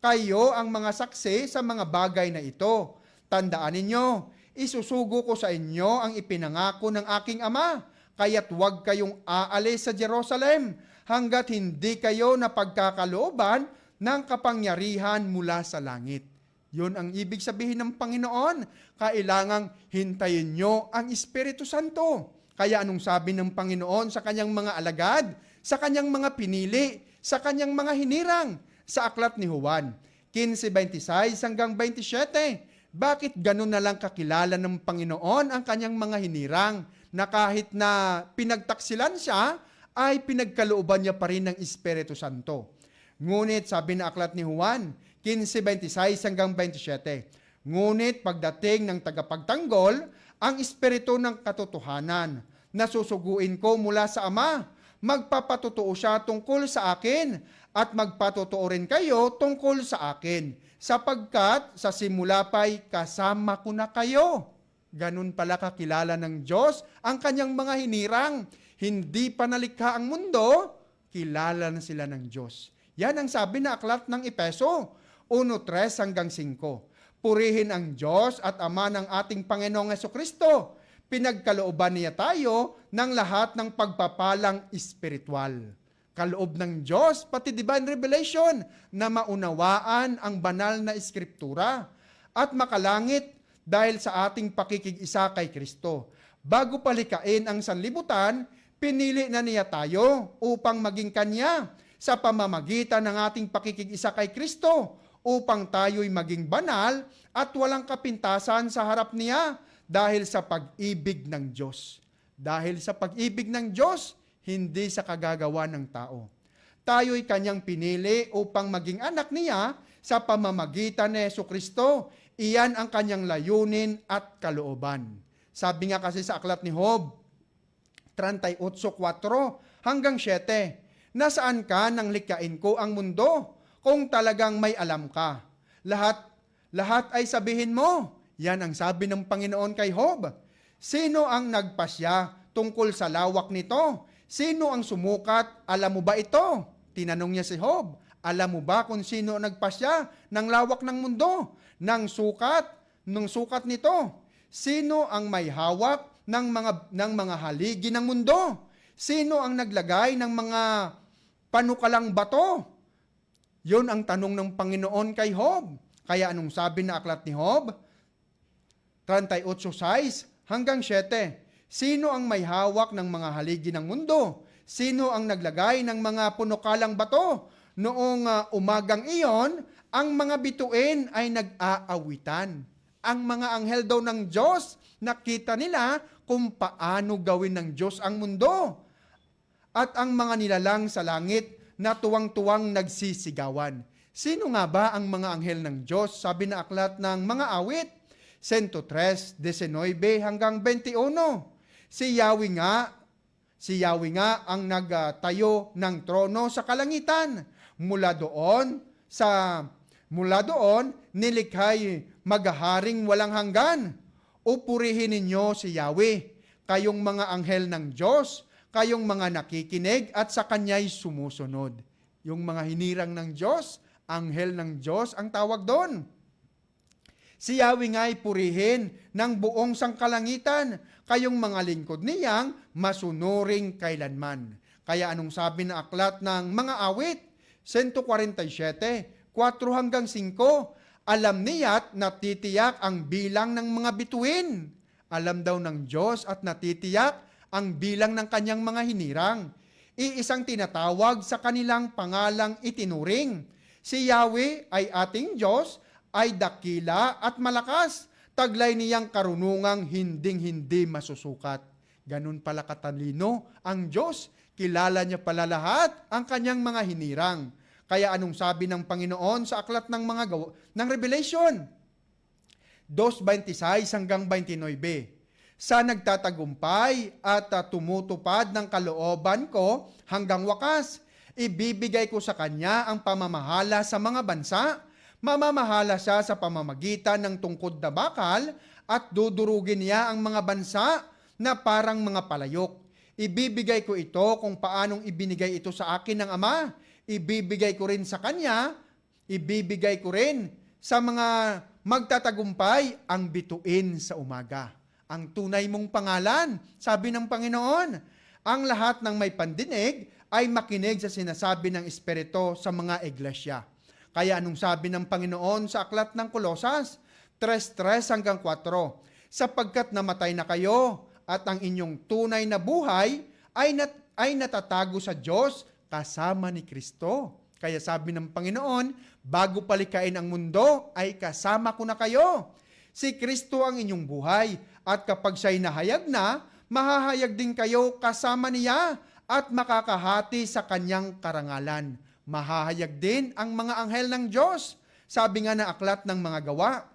[SPEAKER 2] Kayo ang mga saksi sa mga bagay na ito. Tandaan ninyo, isusugo ko sa inyo ang ipinangako ng aking Ama, kaya't huwag kayong aalis sa Jerusalem hanggat hindi kayo napagkakalooban ng kapangyarihan mula sa langit. Yun ang ibig sabihin ng Panginoon. Kailangang hintayin nyo ang Espiritu Santo. Kaya anong sabi ng Panginoon sa kanyang mga alagad, sa kanyang mga pinili, sa kanyang mga hinirang? Sa aklat ni Juan, 15:26 hanggang 27. Bakit ganun na lang kakilala ng Panginoon ang kanyang mga hinirang na kahit na pinagtaksilan siya, ay pinagkalooban niya pa rin ng Espiritu Santo. Ngunit sabi na aklat ni Juan, 15:26 hanggang 27, ngunit pagdating ng tagapagtanggol, ang Espiritu ng katotohanan, nasusuguin ko mula sa Ama, magpapatotoo siya tungkol sa akin, at magpatotoo rin kayo tungkol sa akin, sapagkat sa simula pa'y kasama ko na kayo. Ganun pala kakilala ng Diyos ang kanyang mga hinirang. Hindi pa nalikha ang mundo, kilala na sila ng Diyos. Yan ang sabi na aklat ng Epeso 1:3 hanggang 5. Purihin ang Diyos at Ama ng ating Panginoong Hesukristo. Pinagkalooban niya tayo ng lahat ng pagpapalang espiritual. Kaloob ng Diyos, pati divine revelation, na maunawaan ang banal na Eskriptura at makalangit dahil sa ating pakikig-isa kay Kristo. Bago palikain ang sanlibutan, pinili na niya tayo upang maging Kanya sa pamamagitan ng ating pakikig-isa kay Kristo, upang tayo'y maging banal at walang kapintasan sa harap niya dahil sa pag-ibig ng Diyos. Dahil sa pag-ibig ng Diyos, hindi sa kagagawa ng tao. Tayo'y kanyang pinili upang maging anak niya sa pamamagitan ni Jesucristo. Iyan ang kanyang layunin at kalooban. Sabi nga kasi sa aklat ni Job 38:4 hanggang 7, nasaan ka nang likhain ko ang mundo? Kung talagang may alam ka, lahat ay sabihin mo. Yan ang sabi ng Panginoon kay Job. Sino ang nagpasya tungkol sa lawak nito? Sino ang sumukat? Alam mo ba ito? Tinanong niya si Job. Alam mo ba kung sino nagpasya ng lawak ng mundo? Ng sukat nito? Sino ang may hawak ng mga haligi ng mundo? Sino ang naglagay ng mga panukalang bato? Yun ang tanong ng Panginoon kay Job. Kaya anong sabi na aklat ni Job? 38:6 hanggang 7. Sino ang may hawak ng mga haligi ng mundo? Sino ang naglagay ng mga punukalang bato? Noong umagang iyon, ang mga bituin ay nag-aawitan. Ang mga anghel daw ng Diyos, nakita nila kung paano gawin ng Diyos ang mundo. At ang mga nilalang sa langit na tuwang-tuwang nagsisigawan. Sino nga ba ang mga anghel ng Diyos? Sabi na aklat ng mga awit, 103:19 hanggang 21. Si Yahweh nga ang nagtayo ng trono sa kalangitan. Mula doon, nilikhay maghaharing walang hanggan. Upurihin ninyo si Yahweh, kayong mga anghel ng Diyos, kayong mga nakikinig at sa Kanya'y sumusunod. Yung mga hinirang ng Diyos, anghel ng Diyos ang tawag doon. Si Yahweh nga'y purihin ng buong sangkalangitan, kayong mga lingkod niyang masunuring kailanman. Kaya anong sabi na aklat ng mga awit? 147:4 hanggang 5, alam niya't natitiyak ang bilang ng mga bituin. Alam daw ng Diyos at natitiyak ang bilang ng kanyang mga hinirang. Iisang tinatawag sa kanilang pangalang itinuring. Si Yahweh ay ating Diyos, ay dakila at malakas. Taglay niyang karunungang hinding-hindi masusukat. Ganun pala katalino ang Diyos. Kilala niya pala lahat ang kanyang mga hinirang. Kaya anong sabi ng Panginoon sa aklat ng ng Revelation? 2:26 hanggang 29. Sa nagtatagumpay at tumutupad ng kalooban ko hanggang wakas, ibibigay ko sa kanya ang pamamahala sa mga bansa. Mamamahala siya sa pamamagitan ng tungkod na bakal at dudurugin niya ang mga bansa na parang mga palayok. Ibibigay ko ito kung paanong ibinigay ito sa akin ng Ama. Ibibigay ko rin sa Kanya, ibibigay ko rin sa mga magtatagumpay ang bituin sa umaga. Ang tunay mong pangalan, sabi ng Panginoon. Ang lahat ng may pandinig ay makinig sa sinasabi ng Espiritu sa mga iglesia. Kaya anong sabi ng Panginoon sa aklat ng Kolosas 3:3 hanggang 4? Sapagkat namatay na kayo at ang inyong tunay na buhay ay natatago sa Diyos kasama ni Kristo. Kaya sabi ng Panginoon, bago palikain ang mundo, ay kasama ko na kayo. Si Kristo ang inyong buhay, at kapag siya'y nahayag na, mahahayag din kayo kasama niya at makakahati sa kanyang karangalan. Mahahayag din ang mga anghel ng Diyos. Sabi nga na aklat ng mga gawa,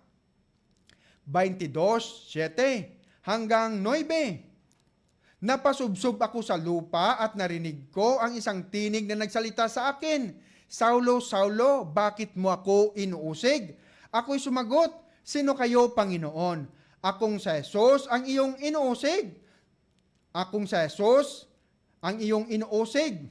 [SPEAKER 2] 22:7 hanggang 9. Napasubsob ako sa lupa at narinig ko ang isang tinig na nagsalita sa akin, Saulo, Saulo, bakit mo ako inuusig? Ako'y sumagot, sino kayo, Panginoon? Akong sa Jesus ang iyong inuusig. Akong sa Jesus ang iyong inuusig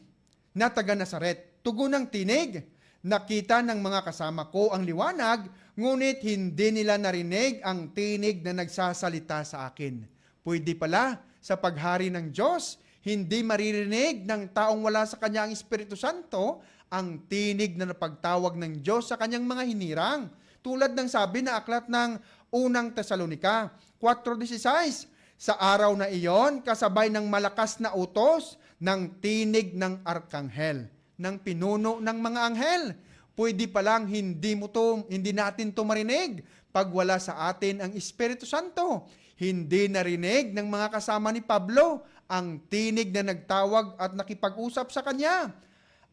[SPEAKER 2] na taga Nazaret. Tugon ng tinig. Nakita ng mga kasama ko ang liwanag, ngunit hindi nila narinig ang tinig na nagsasalita sa akin. Pwede pala sa paghari ng Diyos, hindi maririnig ng taong wala sa kanya ang Espiritu Santo ang tinig na napagtawag ng Diyos sa kanyang mga hinirang. Tulad ng sabi na aklat ng unang Tesalonika 4:16, sa araw na iyon, kasabay ng malakas na utos ng tinig ng arkanghel, ng pinuno ng mga anghel. Pwede palang hindi natin to marinig pag wala sa atin ang Espiritu Santo. Hindi narinig ng mga kasama ni Pablo ang tinig na nagtawag at nakipag-usap sa kanya.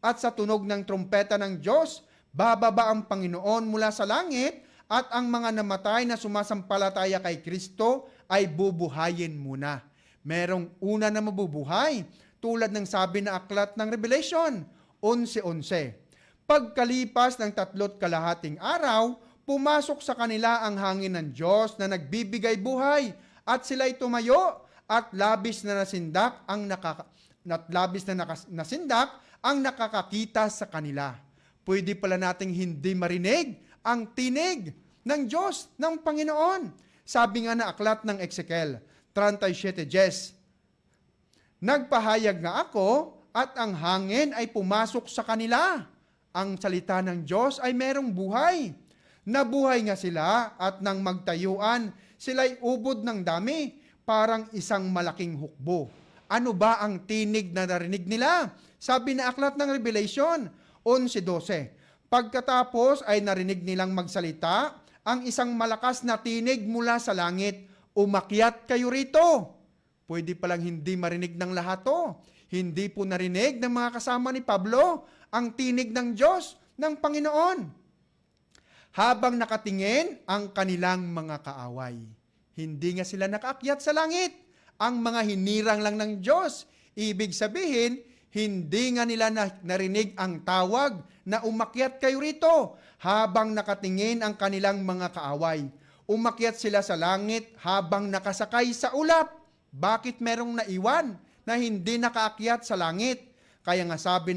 [SPEAKER 2] At sa tunog ng trumpeta ng Diyos, bababa ang Panginoon mula sa langit at ang mga namatay na sumasampalataya kay Kristo ay bubuhayin muna. Merong una na mabubuhay, tulad ng sabi na aklat ng Revelation 11:11. Pagkalipas ng 3.5 araw, pumasok sa kanila ang hangin ng Diyos na nagbibigay buhay, at sila'y tumayo at labis na nasindak ang nakakakita sa kanila. Pwede pala nating hindi marinig ang tinig ng Diyos, ng Panginoon. Sabi nga na aklat ng Ezekiel 37:10, nagpahayag nga ako at ang hangin ay pumasok sa kanila. Ang salita ng Diyos ay merong buhay. Nabuhay nga sila at nang magtayuan, sila'y ubod ng dami, parang isang malaking hukbo. Ano ba ang tinig na narinig nila? Sabi na aklat ng Revelation 11:12, pagkatapos ay narinig nilang magsalita ang isang malakas na tinig mula sa langit, umakyat kayo rito. Pwede palang hindi marinig ng lahat to. Hindi po narinig ng mga kasama ni Pablo ang tinig ng Diyos, ng Panginoon. Habang nakatingin ang kanilang mga kaaway. Hindi nga sila nakaakyat sa langit. Ang mga hinirang lang ng Diyos. Ibig sabihin, hindi nga nila narinig ang tawag na umakyat kayo rito habang nakatingin ang kanilang mga kaaway. Umakyat sila sa langit habang nakasakay sa ulap. Bakit merong naiwan na hindi nakaakyat sa langit? Kaya nga sabi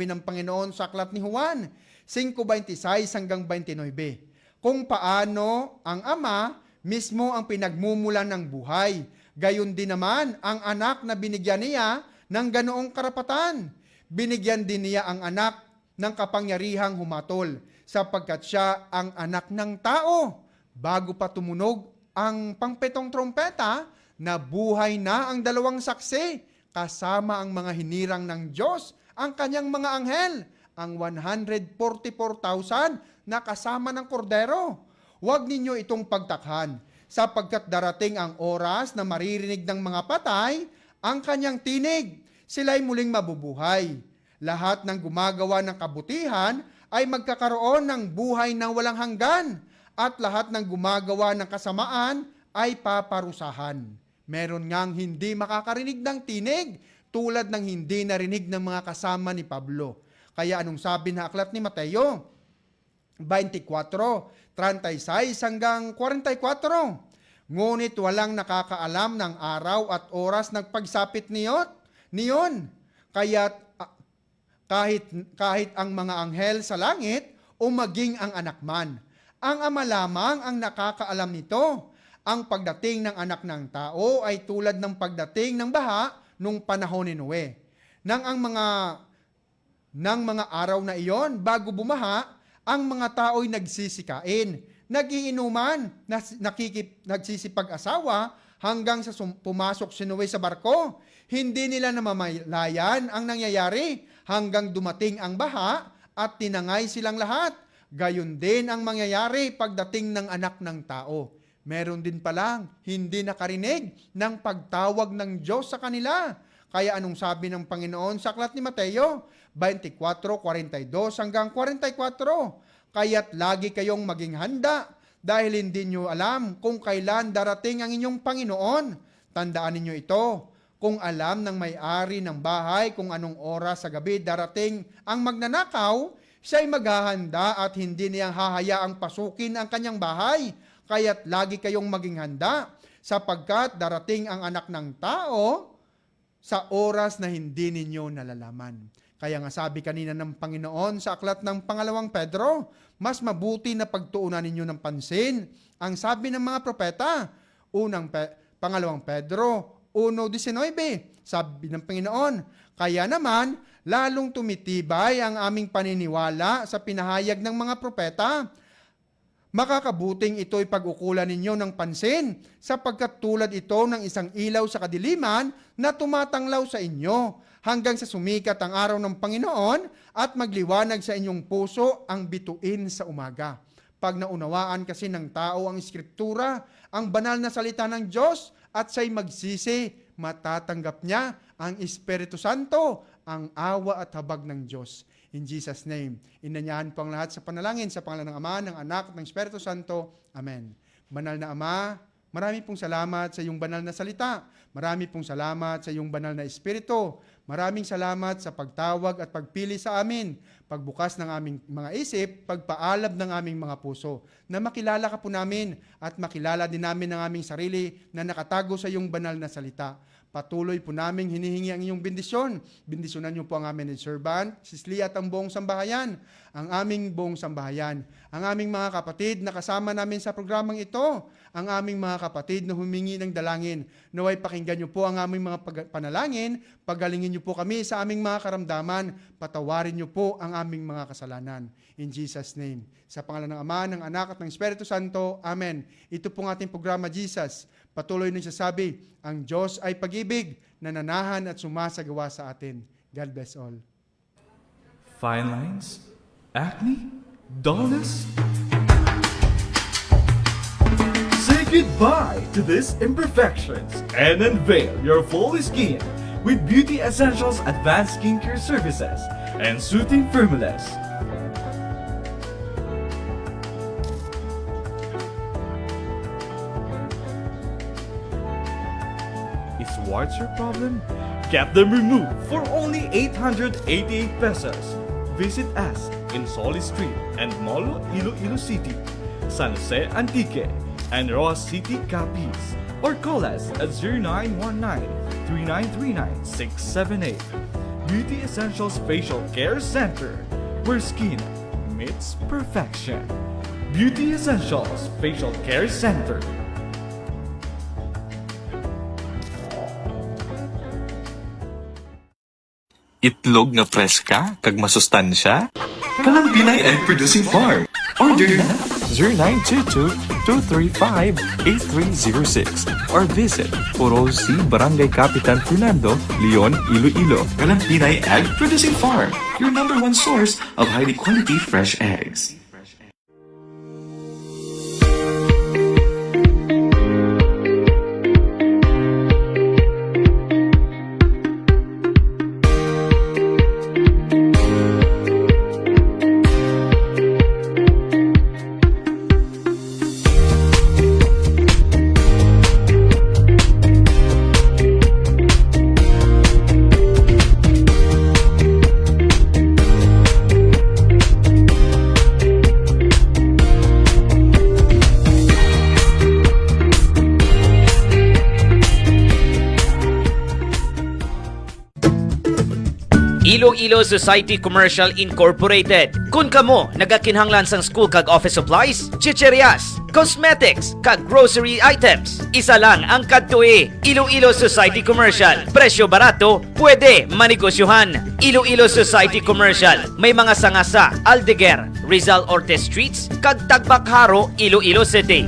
[SPEAKER 2] ng Panginoon sa aklat ni Juan 5:26 hanggang 29, kung paano ang Ama mismo ang pinagmumulan ng buhay, gayon din naman ang anak na binigyan niya ng ganoong karapatan. Binigyan din niya ang anak ng kapangyarihang humatol, sapagkat siya ang anak ng tao. Bago pa tumunog ang pangpitong trompeta, nabuhay na ang dalawang saksi, kasama ang mga hinirang ng Diyos, ang kanyang mga anghel, ang 144,000 na kasama ng kordero. Huwag ninyo itong pagtakhan, sapagkat darating ang oras na maririnig ng mga patay ang kanyang tinig. Sila'y muling mabubuhay. Lahat ng gumagawa ng kabutihan ay magkakaroon ng buhay na walang hanggan, at lahat ng gumagawa ng kasamaan ay paparusahan. Meron ngang hindi makakarinig ng tinig, tulad ng hindi narinig ng mga kasama ni Pablo. Kaya anong sabi na aklat ni Mateo 24:36 hanggang 44, ngunit walang nakakaalam ng araw at oras ng pagsapit niyon. Kaya't kahit ang mga anghel sa langit o maging ang anak man, ang Ama lamang ang nakakaalam nito. Ang pagdating ng anak ng tao ay tulad ng pagdating ng baha nung panahon ni Noe. Nang mga araw na iyon, bago bumaha, ang mga tao'y nagsisikain, nagiinuman, nagsisipag-asawa, hanggang sa pumasok si Noe sa barko. Hindi nila namamalayan ang nangyayari hanggang dumating ang baha at tinangay silang lahat. Gayon din ang mangyayari pagdating ng anak ng tao. Meron din palang hindi nakarinig ng pagtawag ng Diyos sa kanila. Kaya anong sabi ng Panginoon sa aklat ni Mateo 24:42 hanggang 44? Kaya't lagi kayong maging handa dahil hindi nyo alam kung kailan darating ang inyong Panginoon. Tandaan ninyo ito. Kung alam ng may-ari ng bahay kung anong oras sa gabi darating ang magnanakaw, siya'y maghahanda at hindi niyang hahayaang pasukin ang kanyang bahay. Kaya't lagi kayong maging handa, sapagkat darating ang anak ng tao sa oras na hindi ninyo nalalaman. Kaya nga sabi kanina ng Panginoon sa aklat ng pangalawang Pedro, mas mabuti na pagtuunan ninyo ng pansin ang sabi ng mga propeta. Pangalawang Pedro 1:19, sabi ng Panginoon, kaya naman, lalong tumitibay ang aming paniniwala sa pinahayag ng mga propeta. Makakabuting ito'y pag-ukulan ninyo ng pansin, sapagkat tulad ito ng isang ilaw sa kadiliman na tumatanglaw sa inyo, hanggang sa sumikat ang araw ng Panginoon at magliwanag sa inyong puso ang bituin sa umaga. Pag naunawaan kasi ng tao ang Eskriptura, ang banal na salita ng Diyos, at siya'y magsisi, matatanggap niya ang Espiritu Santo, ang awa at habag ng Diyos. In Jesus' name, inanyahan po ang lahat sa panalangin sa pangalan ng Ama, ng Anak, at ng Espiritu Santo. Amen. Banal na Ama, marami pong salamat sa iyong banal na salita. Marami pong salamat sa iyong banal na Espiritu. Maraming salamat sa pagtawag at pagpili sa amin, pagbukas ng aming mga isip, pagpaalab ng aming mga puso, na makilala ka po namin at makilala din namin ang aming sarili na nakatago sa iyong banal na salita. Patuloy po namin hinihingi ang iyong bendisyon. Bendisyonan niyo po ang aming servant, si Sli at ang buong sambahayan, ang aming buong sambahayan, ang aming mga kapatid na kasama namin sa programang ito, ang aming mga kapatid na humingi ng dalangin. Naway pakinggan niyo po ang aming mga panalangin, pagalingin niyo po kami sa aming mga karamdaman, patawarin niyo po ang aming mga kasalanan. In Jesus' name. Sa pangalan ng Ama, ng Anak, at ng Espiritu Santo. Amen. Ito pong ating programa, Jesus. Patuloy nang sasabi, ang Diyos ay pag-ibig, nananahan at sumasagawa sa atin. God bless all.
[SPEAKER 3] Fine lines? Acne? Dullness? Say goodbye to these imperfections and unveil your flawless skin with Beauty Essentials Advanced Skincare Services and Soothing Formulas. Is warts your problem? Get them removed for only 888 pesos. Visit us in Solis Street and Molo, Iloilo City, San Jose Antique, and Roas City, Capiz. Or call us at 0919-3939-678. Beauty Essentials Facial Care Center, where skin meets perfection. Beauty Essentials Facial Care Center.
[SPEAKER 4] Itlog nga preska kag masustansya? Kanang Pinay Egg Producing Farm. Order na 0922-235-8306 or visit Purol C. Barangay Capitan Fernando, Leon, Iloilo. Kanang Pinay Egg Producing Farm, your #1 source of highly quality fresh eggs.
[SPEAKER 5] Iloilo Society Commercial Incorporated. Kung kamo nagakinhanglan sang school kag office supplies, chicheryas, cosmetics, kag grocery items, isa lang ang kadtoi. Iloilo Society Commercial. Presyo barato, pwede manegosyohan. Iloilo Society Commercial. May mga sanga sa Aldeguer, Rizal Ortiz Streets, kag Tagbakharo, Iloilo City.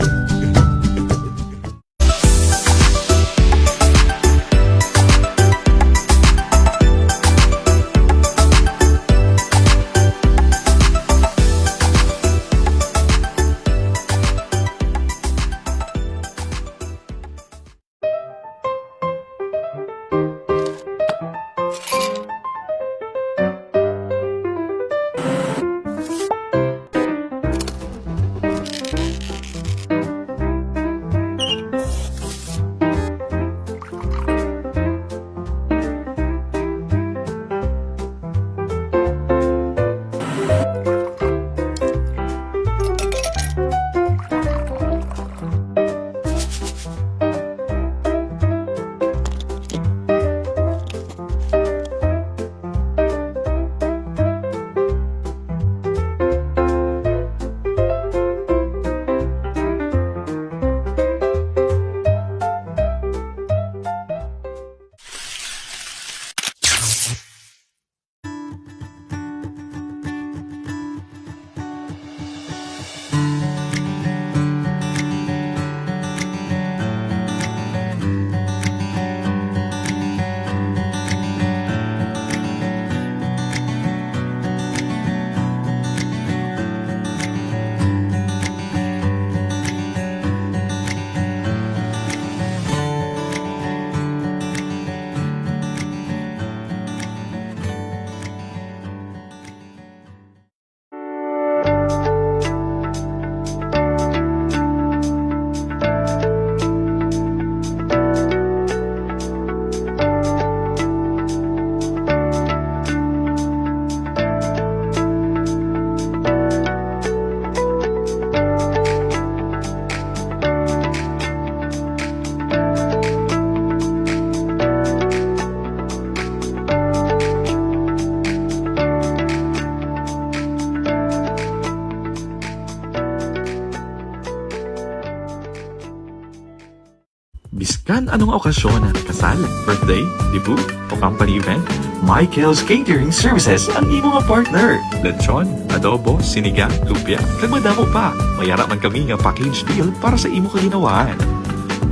[SPEAKER 4] Biskan anong okasyon, kasal, birthday, debut, o company event, Michael's Catering Services ang imong partner. Lechon, adobo, sinigang, lumpia, kag madamo pa. Mayara man kami nga package deal para sa imo kaginawaan.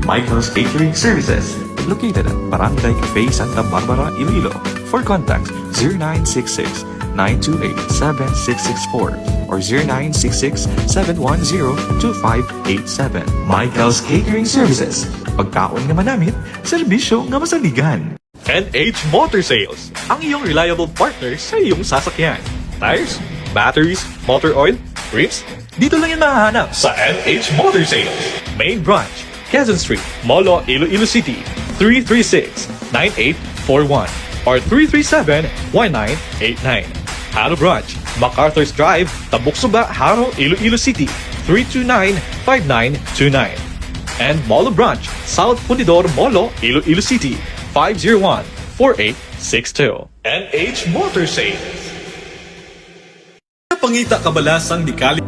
[SPEAKER 4] Michael's Catering Services, located at Barangay Cafe Santa Barbara, Iloilo. For contacts, 0966-928-7664 or 0966-710-2587. Michael's Catering Services. Pagkaon nga manamit, serbisyo nga masaligan.
[SPEAKER 3] NH Motor Sales, ang iyong reliable partner sa iyong sasakyan. Tires, batteries, motor oil, rims, dito lang yan mahahanap sa NH Motor Sales. Main branch, Quezon Street, Molo, Iloilo City, 336-9841 or 337-1989. Haro Branch, MacArthur's Drive, Tabuk-Suba, Haro, Iloilo City, 329-5929. And Molo Branch, South Punidor, Molo, Iloilo City, 501-4862. NH Motor Sales. Pangita kabalasang dikali.